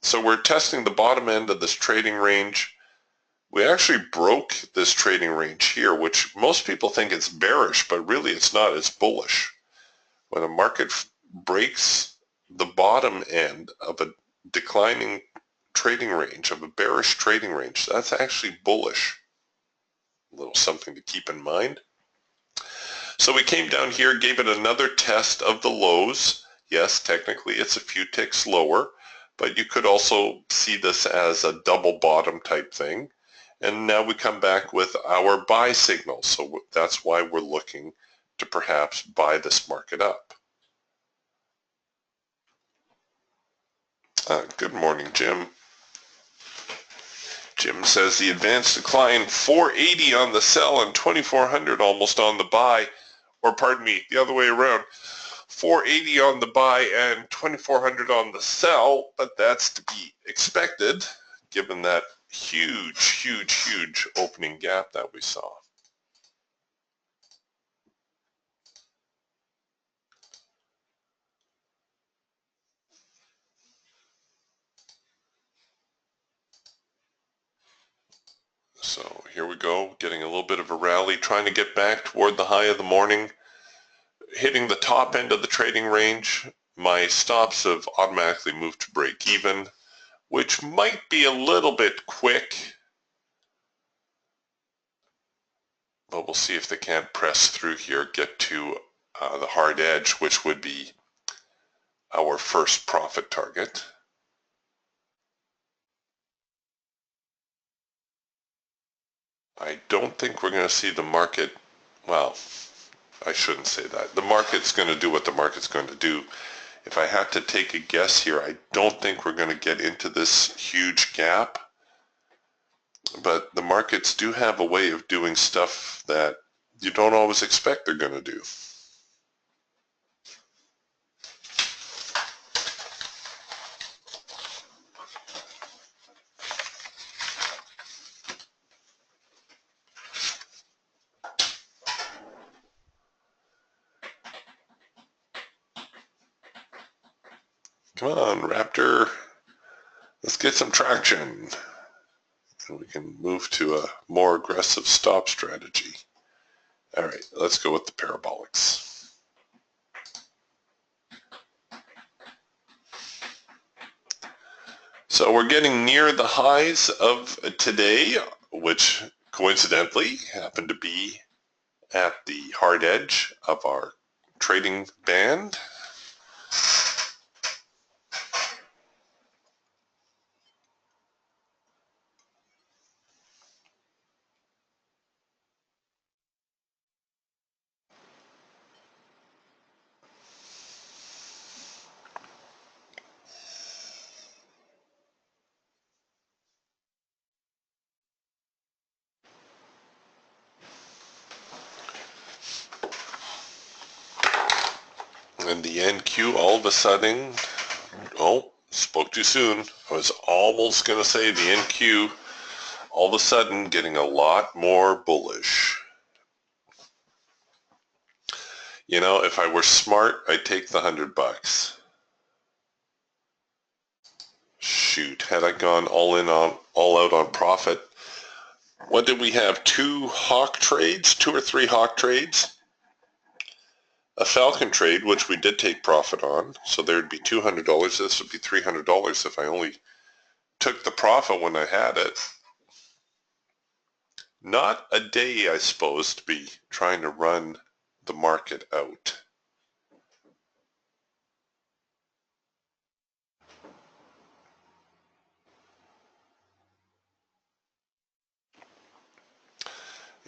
So we're testing the bottom end of this trading range. We actually broke this trading range here, which most people think it's bearish, but really it's not, it's bullish. When a market breaks the bottom end of a declining trading range, of a bearish trading range, that's actually bullish. A little something to keep in mind. So we came down here, gave it another test of the lows. Yes, technically it's a few ticks lower, but you could also see this as a double bottom type thing. And now we come back with our buy signal. So that's why we're looking to perhaps buy this market up. Good morning, Jim. Jim says the advanced decline 480 on the sell and 2400 almost on the buy, or pardon me, the other way around. 480 on the buy and 2400 on the sell, but that's to be expected given that huge opening gap that we saw. So here we go, getting a little bit of a rally, trying to get back toward the high of the morning, hitting the top end of the trading range. My stops have automatically moved to break even, which might be a little bit quick, but we'll see if they can't press through here, get to the hard edge, which would be our first profit target. I don't think we're going to see the market, well, I shouldn't say that. The market's going to do what the market's going to do. If I had to take a guess here, I don't think we're going to get into this huge gap. But the markets do have a way of doing stuff that you don't always expect they're going to do. Come on, Raptor. Let's get some traction. And we can move to a more aggressive stop strategy. All right, let's go with the parabolics. So we're getting near the highs of today, which coincidentally happened to be at the hard edge of our trading band. And the NQ all of a sudden, oh, spoke too soon. I was almost going to say the NQ all of a sudden getting a lot more bullish. You know, if I were smart, I'd take the $100. Shoot, had I gone all out on profit, what did we have? 2 hawk trades, 2 or 3 hawk trades? A falcon trade, which we did take profit on, so there'd be $200. This would be $300 if I only took the profit when I had it. Not a day, I suppose, to be trying to run the market out.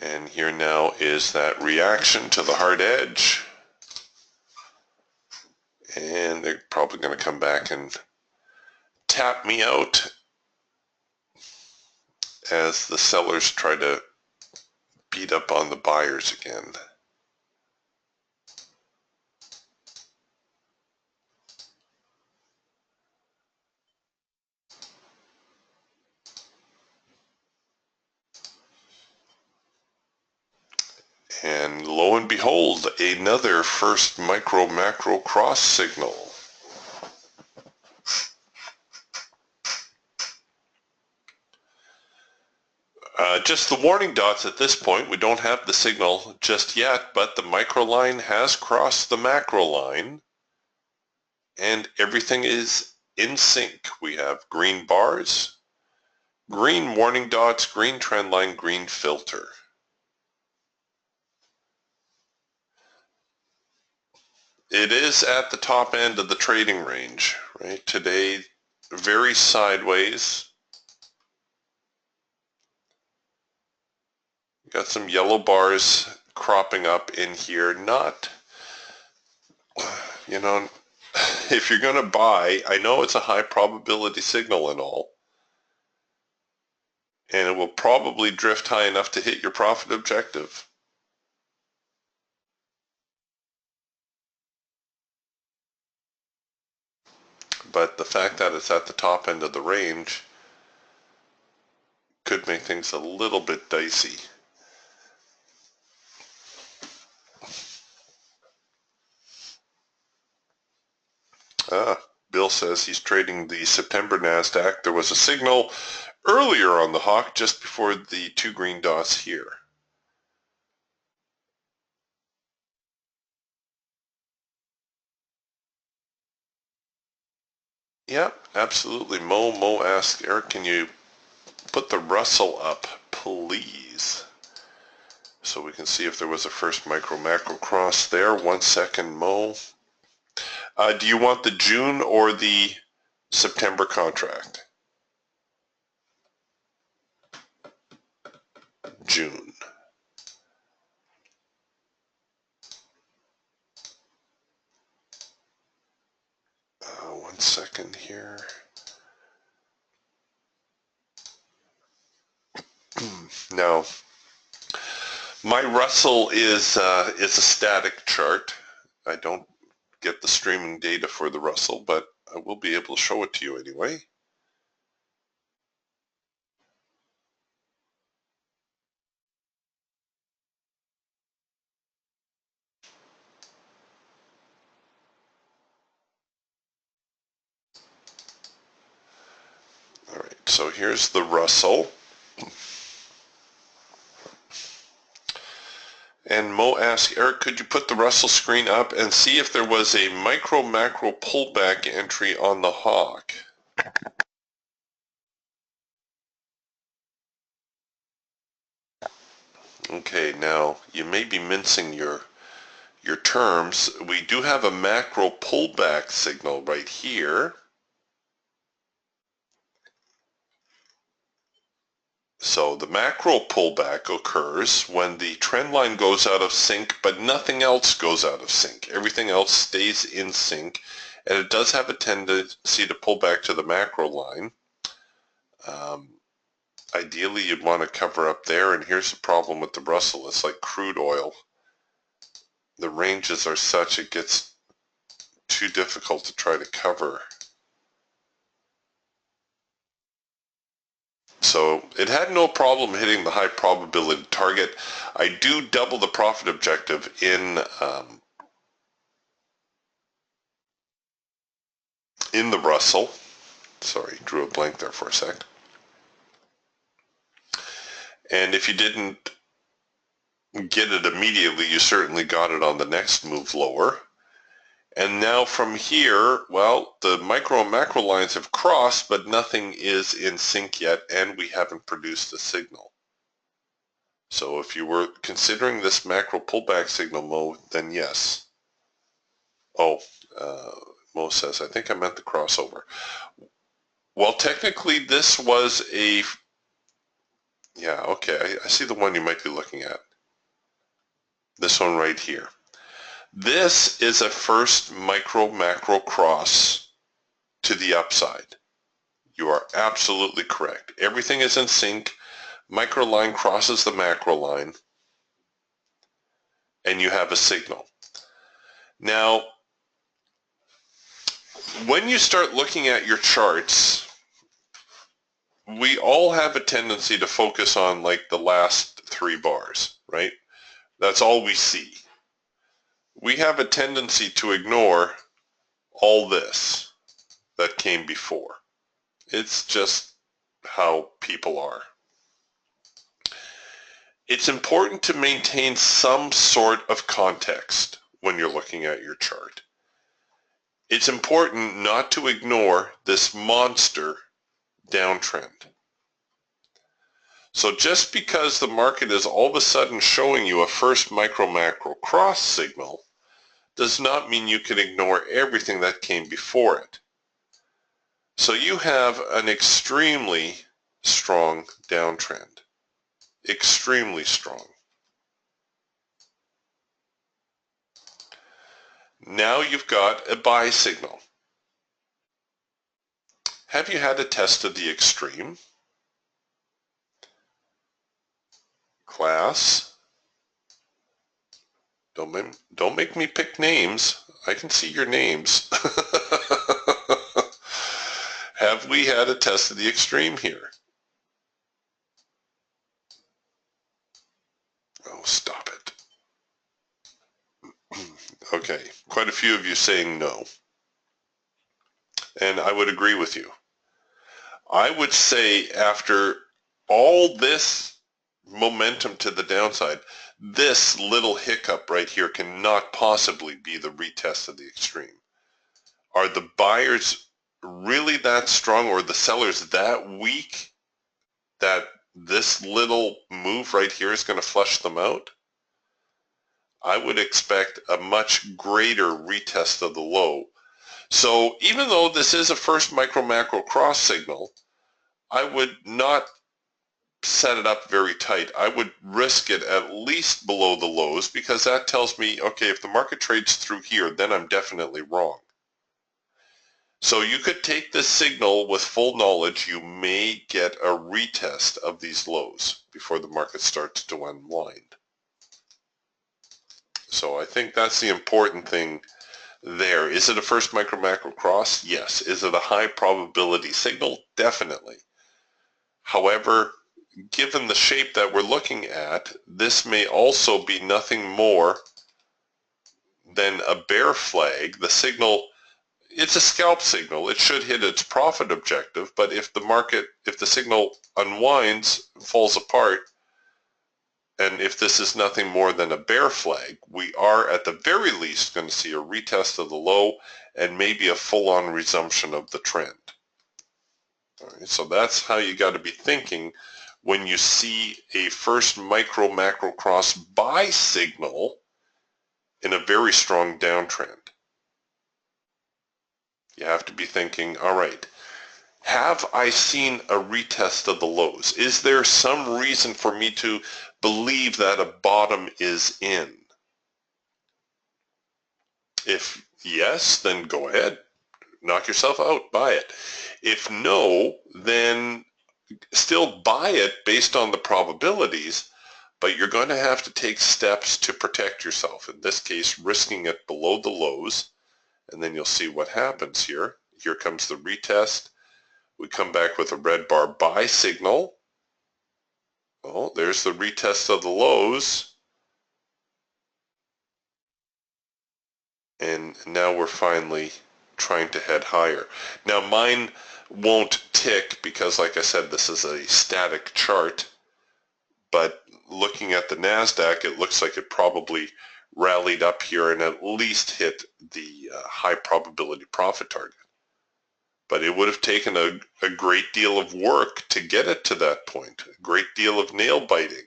And here now is that reaction to the hard edge. And they're probably going to come back and tap me out as the sellers try to beat up on the buyers again. And lo and behold, another first micro-macro cross signal. Just the warning dots at this point. We don't have the signal just yet, but the micro line has crossed the macro line and everything is in sync. We have green bars, green warning dots, green trend line, green filter. It is at the top end of the trading range, right? Today, very sideways. Got some yellow bars cropping up in here. Not, you know, if you're going to buy, I know it's a high probability signal and all, and it will probably drift high enough to hit your profit objective. But the fact that it's at the top end of the range could make things a little bit dicey. Bill says he's trading the September NASDAQ. There was a signal earlier on the hawk just before the 2 green dots here. Yeah, absolutely. Mo asks, Eric, can you put the Russell up, please? So we can see if there was a first micro-macro cross there. 1 second, Mo. Do you want the June or the September contract? June. One second here. Now, my Russell is a static chart. I don't get the streaming data for the Russell, but I will be able to show it to you anyway. All right, so here's the Russell. And Mo asked, Eric, could you put the Russell screen up and see if there was a micro-macro pullback entry on the hawk? Okay, now you may be mincing your terms. We do have a macro pullback signal right here. So the macro pullback occurs when the trend line goes out of sync, but nothing else goes out of sync. Everything else stays in sync, and it does have a tendency to pull back to the macro line. Ideally, you'd want to cover up there, and here's the problem with the Russell. It's like crude oil. The ranges are such it gets too difficult to try to cover. So it had no problem hitting the high probability target. I do double the profit objective in the Russell. Sorry, drew a blank there for a sec. And if you didn't get it immediately, you certainly got it on the next move lower. And now from here, well, the micro and macro lines have crossed, but nothing is in sync yet, and we haven't produced a signal. So if you were considering this macro pullback signal, Mo, then yes. Oh, Mo says, I think I meant the crossover. Well, technically this was a, yeah, okay, I see the one you might be looking at. This one right here. This is a first micro-macro cross to the upside. You are absolutely correct. Everything is in sync. Micro line crosses the macro line, and you have a signal. Now, when you start looking at your charts, we all have a tendency to focus on like the last 3 bars, right? That's all we see. We have a tendency to ignore all this that came before. It's just how people are. It's important to maintain some sort of context when you're looking at your chart. It's important not to ignore this monster downtrend. So just because the market is all of a sudden showing you a first micro-macro cross signal does not mean you can ignore everything that came before it. So you have an extremely strong downtrend. Extremely strong. Now you've got a buy signal. Have you had a test of the extreme? Class? Don't make me pick names. I can see your names. Have we had a test of the extreme here? Oh, stop it. Okay, quite a few of you saying no. And I would agree with you. I would say after all this momentum to the downside, this little hiccup right here cannot possibly be the retest of the extreme. Are the buyers really that strong or the sellers that weak that this little move right here is going to flush them out? I would expect a much greater retest of the low. So even though this is a first micro-macro cross signal, I would not set it up very tight. I would risk it at least below the lows because that tells me, okay, if the market trades through here, then I'm definitely wrong. So you could take this signal with full knowledge you may get a retest of these lows before the market starts to unwind. So I think that's the important thing there. Is it a first micro-macro cross? Yes. Is it a high probability signal? Definitely. However, given the shape that we're looking at, this may also be nothing more than a bear flag. The signal, it's a scalp signal. It should hit its profit objective, but if the signal unwinds, falls apart, and if this is nothing more than a bear flag, we are at the very least going to see a retest of the low and maybe a full-on resumption of the trend. All right, so that's how you got to be thinking when you see a first micro-macro cross buy signal in a very strong downtrend. You have to be thinking, all right, have I seen a retest of the lows? Is there some reason for me to believe that a bottom is in? If yes, then go ahead, knock yourself out, buy it. If no, then still buy it based on the probabilities, but you're going to have to take steps to protect yourself. In this case, risking it below the lows and then you'll see what happens here. Here comes the retest. We come back with a red bar buy signal. Oh, there's the retest of the lows. And now we're finally trying to head higher. Now mine won't tick because, like I said, this is a static chart, but looking at the NASDAQ, it looks like it probably rallied up here and at least hit the high probability profit target. But it would have taken a great deal of work to get it to that point, a great deal of nail biting.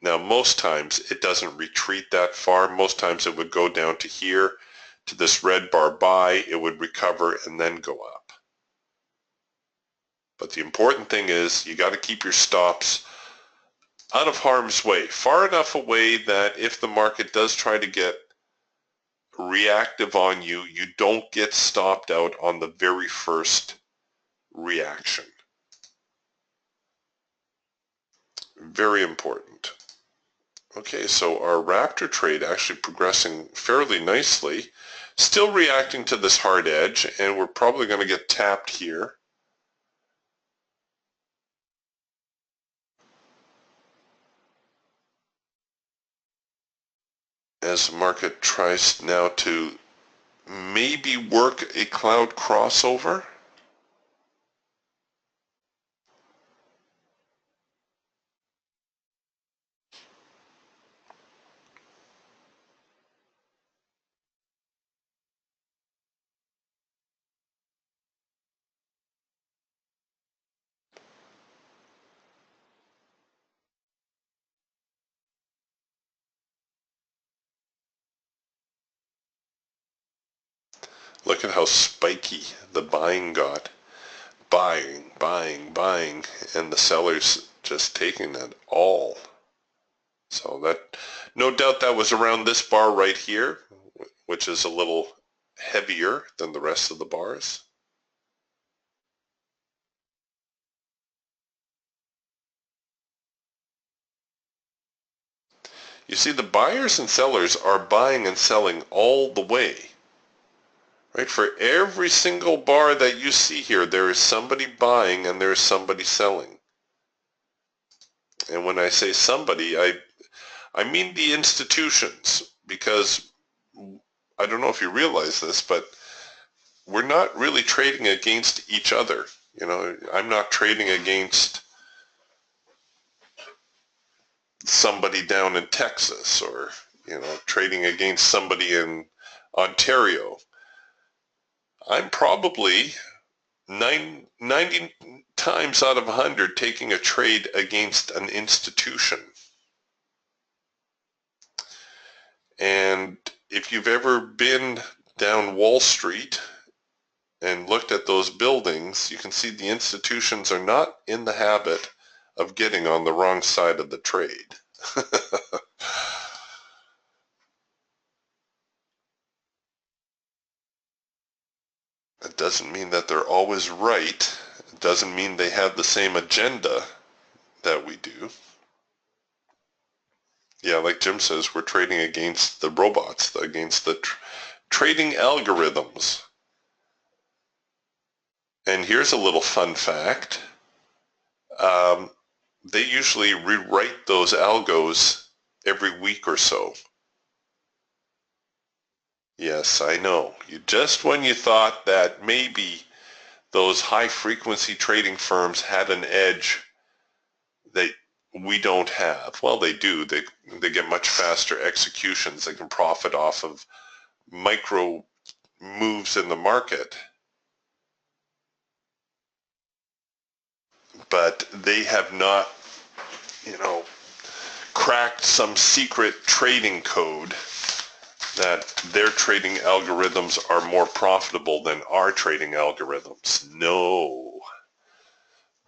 Now, most times it doesn't retreat that far. Most times it would go down to here, to this red bar buy, it would recover and then go up. But the important thing is you got to keep your stops out of harm's way, far enough away that if the market does try to get reactive on you, you don't get stopped out on the very first reaction. Very important. Okay, so our Raptor trade actually progressing fairly nicely, still reacting to this hard edge, and we're probably going to get tapped here. As the market tries now to maybe work a cloud crossover. Look at how spiky the buying got. Buying, buying, buying, and the sellers just taking it all. So that, no doubt that was around this bar right here, which is a little heavier than the rest of the bars. You see, the buyers and sellers are buying and selling all the way. Right? For every single bar that you see here, there is somebody buying and there is somebody selling. And when I say somebody, I mean the institutions, because I don't know if you realize this, but we're not really trading against each other. You know, I'm not trading against somebody down in Texas or, you know, trading against somebody in Ontario. I'm probably 90 times out of 100 taking a trade against an institution. And if you've ever been down Wall Street and looked at those buildings, you can see the institutions are not in the habit of getting on the wrong side of the trade. It doesn't mean that they're always right. It doesn't mean they have the same agenda that we do. Yeah, like Jim says, we're trading against the robots, against the trading algorithms. And here's a little fun fact. They usually rewrite those algos every week or so. Yes, I know. Just when you thought that maybe those high-frequency trading firms had an edge that we don't have. Well, they do. They get much faster executions. They can profit off of micro moves in the market. But they have not, you know, cracked some secret trading code that their trading algorithms are more profitable than our trading algorithms. No.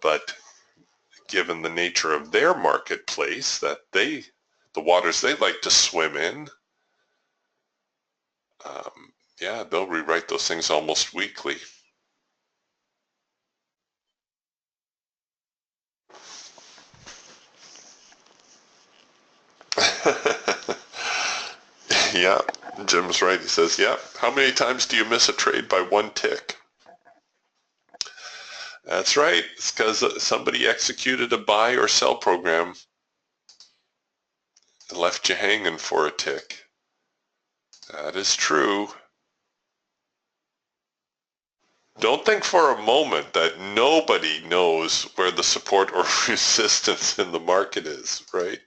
But given the nature of their marketplace, that the waters they like to swim in, yeah, they'll rewrite those things almost weekly. Yeah. Jim's right. He says, yeah, how many times do you miss a trade by one tick? That's right. It's because somebody executed a buy or sell program and left you hanging for a tick. That is true. Don't think for a moment that nobody knows where the support or resistance in the market is, right?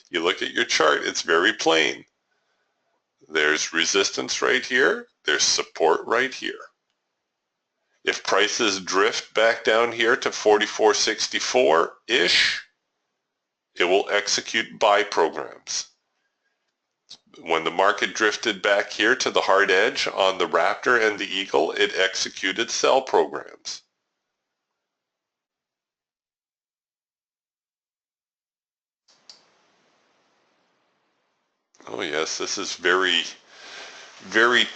You look at your chart, it's very plain. There's resistance right here. There's support right here. If prices drift back down here to 44.64-ish, it will execute buy programs. When the market drifted back here to the hard edge on the Raptor and the Eagle, it executed sell programs. Oh yes, this is very, very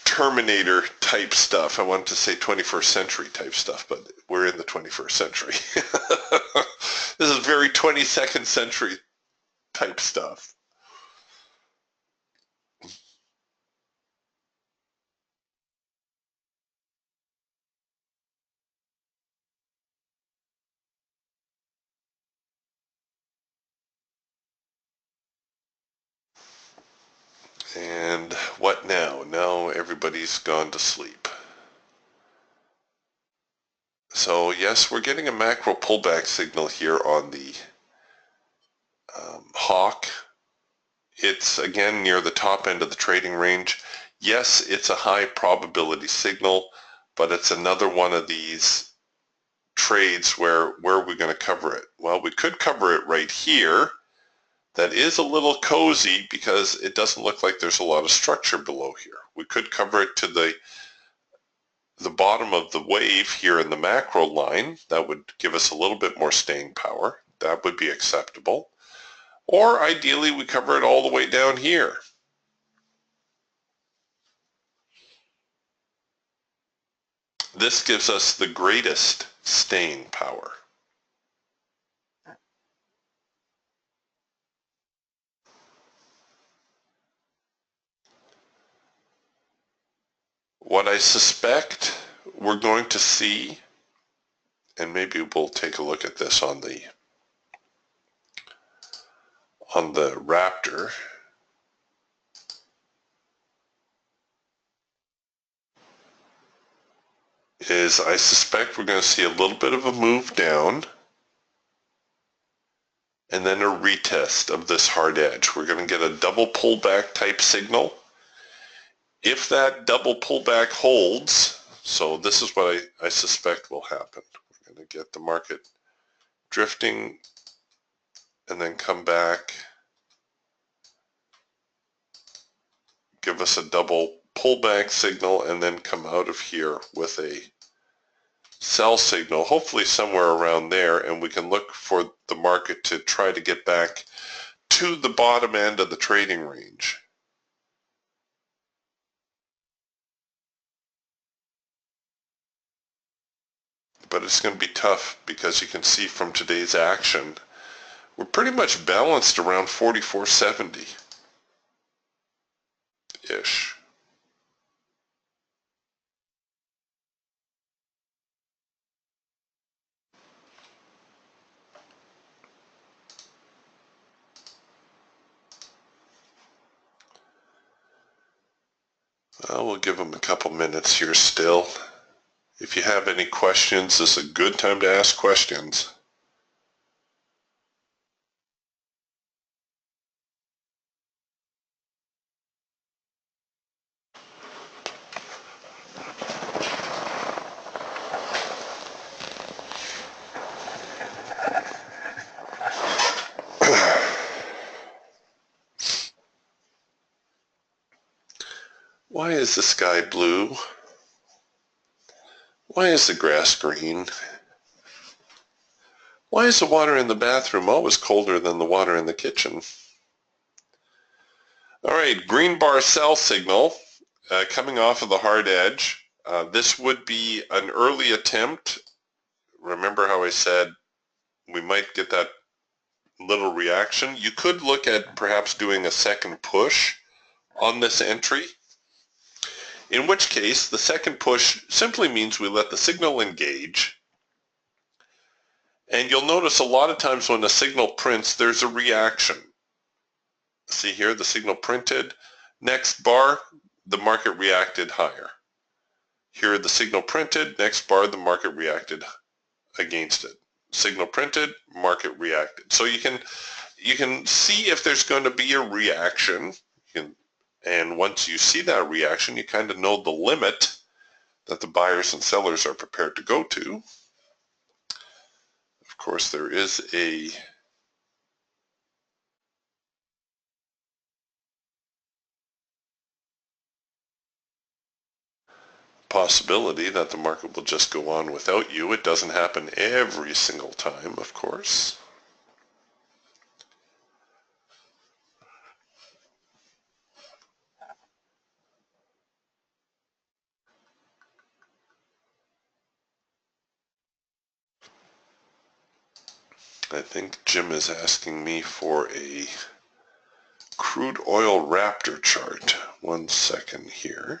Terminator type stuff. I wanted to say 21st century type stuff, but we're in the 21st century. This is very 22nd century type stuff. And what now? Now everybody's gone to sleep. So yes, we're getting a macro pullback signal here on the hawk. It's again near the top end of the trading range. Yes, it's a high probability signal, but it's another one of these trades where are we going to cover it? Well, we could cover it right here. That is a little cozy because it doesn't look like there's a lot of structure below here. We could cover it to the bottom of the wave here in the macro line. That would give us a little bit more staying power. That would be acceptable. Or ideally, we cover it all the way down here. This gives us the greatest staying power. What I suspect we're going to see, and maybe we'll take a look at this on the Raptor, is I suspect we're going to see a little bit of a move down and then a retest of this hard edge. We're going to get a double pullback type signal. If that double pullback holds, so this is what I suspect will happen. We're going to get the market drifting and then come back, give us a double pullback signal, and then come out of here with a sell signal, hopefully somewhere around there, and we can look for the market to try to get back to the bottom end of the trading range. But it's going to be tough because you can see from today's action, we're pretty much balanced around 44.70-ish. Well, we'll give them a couple minutes here still. If you have any questions, this is a good time to ask questions. Why is the sky blue? Why is the grass green? Why is the water in the bathroom always colder than the water in the kitchen? All right, green bar sell signal coming off of the hard edge. This would be an early attempt. Remember how I said we might get that little reaction? You could look at perhaps doing a second push on this entry, in which case the second push simply means we let the signal engage. And you'll notice a lot of times when a signal prints, there's a reaction. See here, the signal printed. Next bar, the market reacted higher. Here, the signal printed. Next bar, the market reacted against it. Signal printed, market reacted. So you can see if there's going to be a reaction. And once you see that reaction, you kind of know the limit that the buyers and sellers are prepared to go to. Of course, there is a possibility that the market will just go on without you. It doesn't happen every single time, of course. I think Jim is asking me for a crude oil Raptor chart. 1 second here.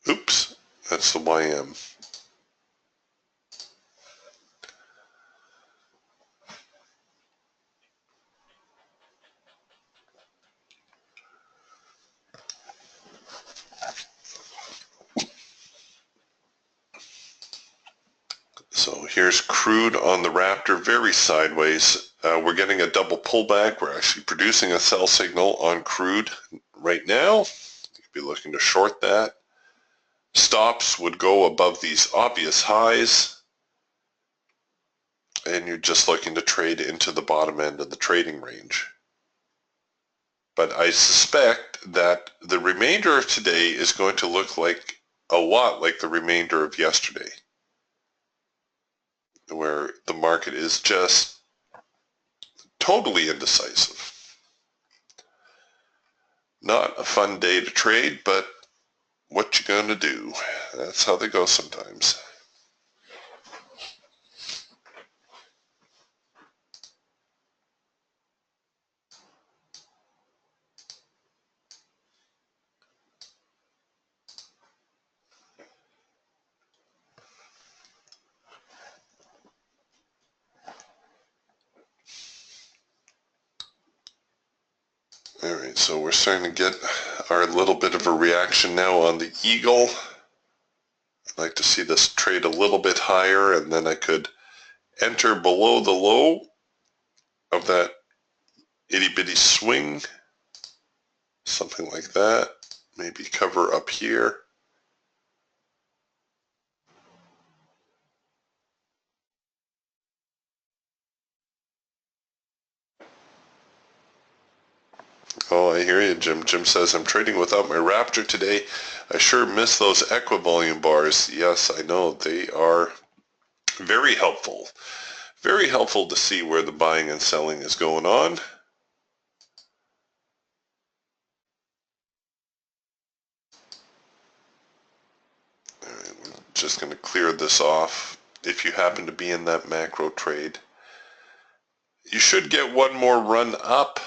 Oops, that's the YM. So here's crude on the Raptor, very sideways. We're getting a double pullback. We're actually producing a sell signal on crude right now. You'd be looking to short that. Stops would go above these obvious highs, and you're just looking to trade into the bottom end of the trading range. But I suspect that the remainder of today is going to look like a lot like the remainder of yesterday, where the market is just totally indecisive. Not a fun day to trade, but what you gonna do? That's how they go sometimes. All right, so we're starting to get our little bit of a reaction now on the Eagle. I'd like to see this trade a little bit higher, and then I could enter below the low of that itty-bitty swing, something like that. Maybe cover up here. Oh, I hear you, Jim. Jim says, I'm trading without my Raptor today. I sure miss those equivolume bars. Yes, I know. They are very helpful. Very helpful to see where the buying and selling is going on. All right, we're just going to clear this off. If you happen to be in that macro trade, you should get one more run up.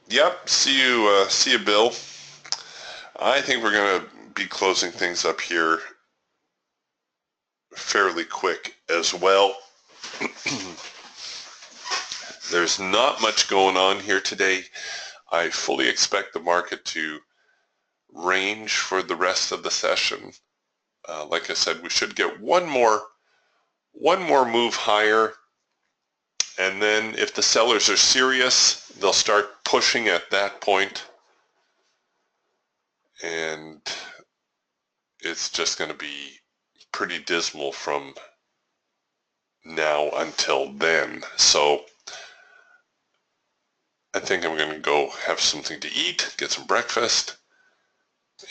Yep, see you, Bill. I think we're going to be closing things up here fairly quick as well. There's not much going on here today. I fully expect the market to range for the rest of the session. Like I said, we should get one more move higher, and then if the sellers are serious, they'll start pushing at that point, and it's just going to be pretty dismal from now until then. So I think I'm going to go have something to eat, get some breakfast,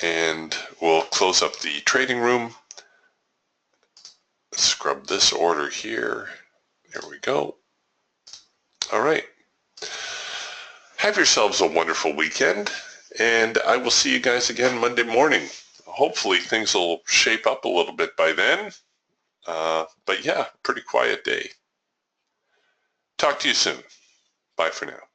and we'll close up the trading room. Scrub this order here. There we go. All right. Have yourselves a wonderful weekend, and I will see you guys again Monday morning. hopefully things will shape up a little bit by then. But yeah, pretty quiet day. Talk to you soon. Bye for now.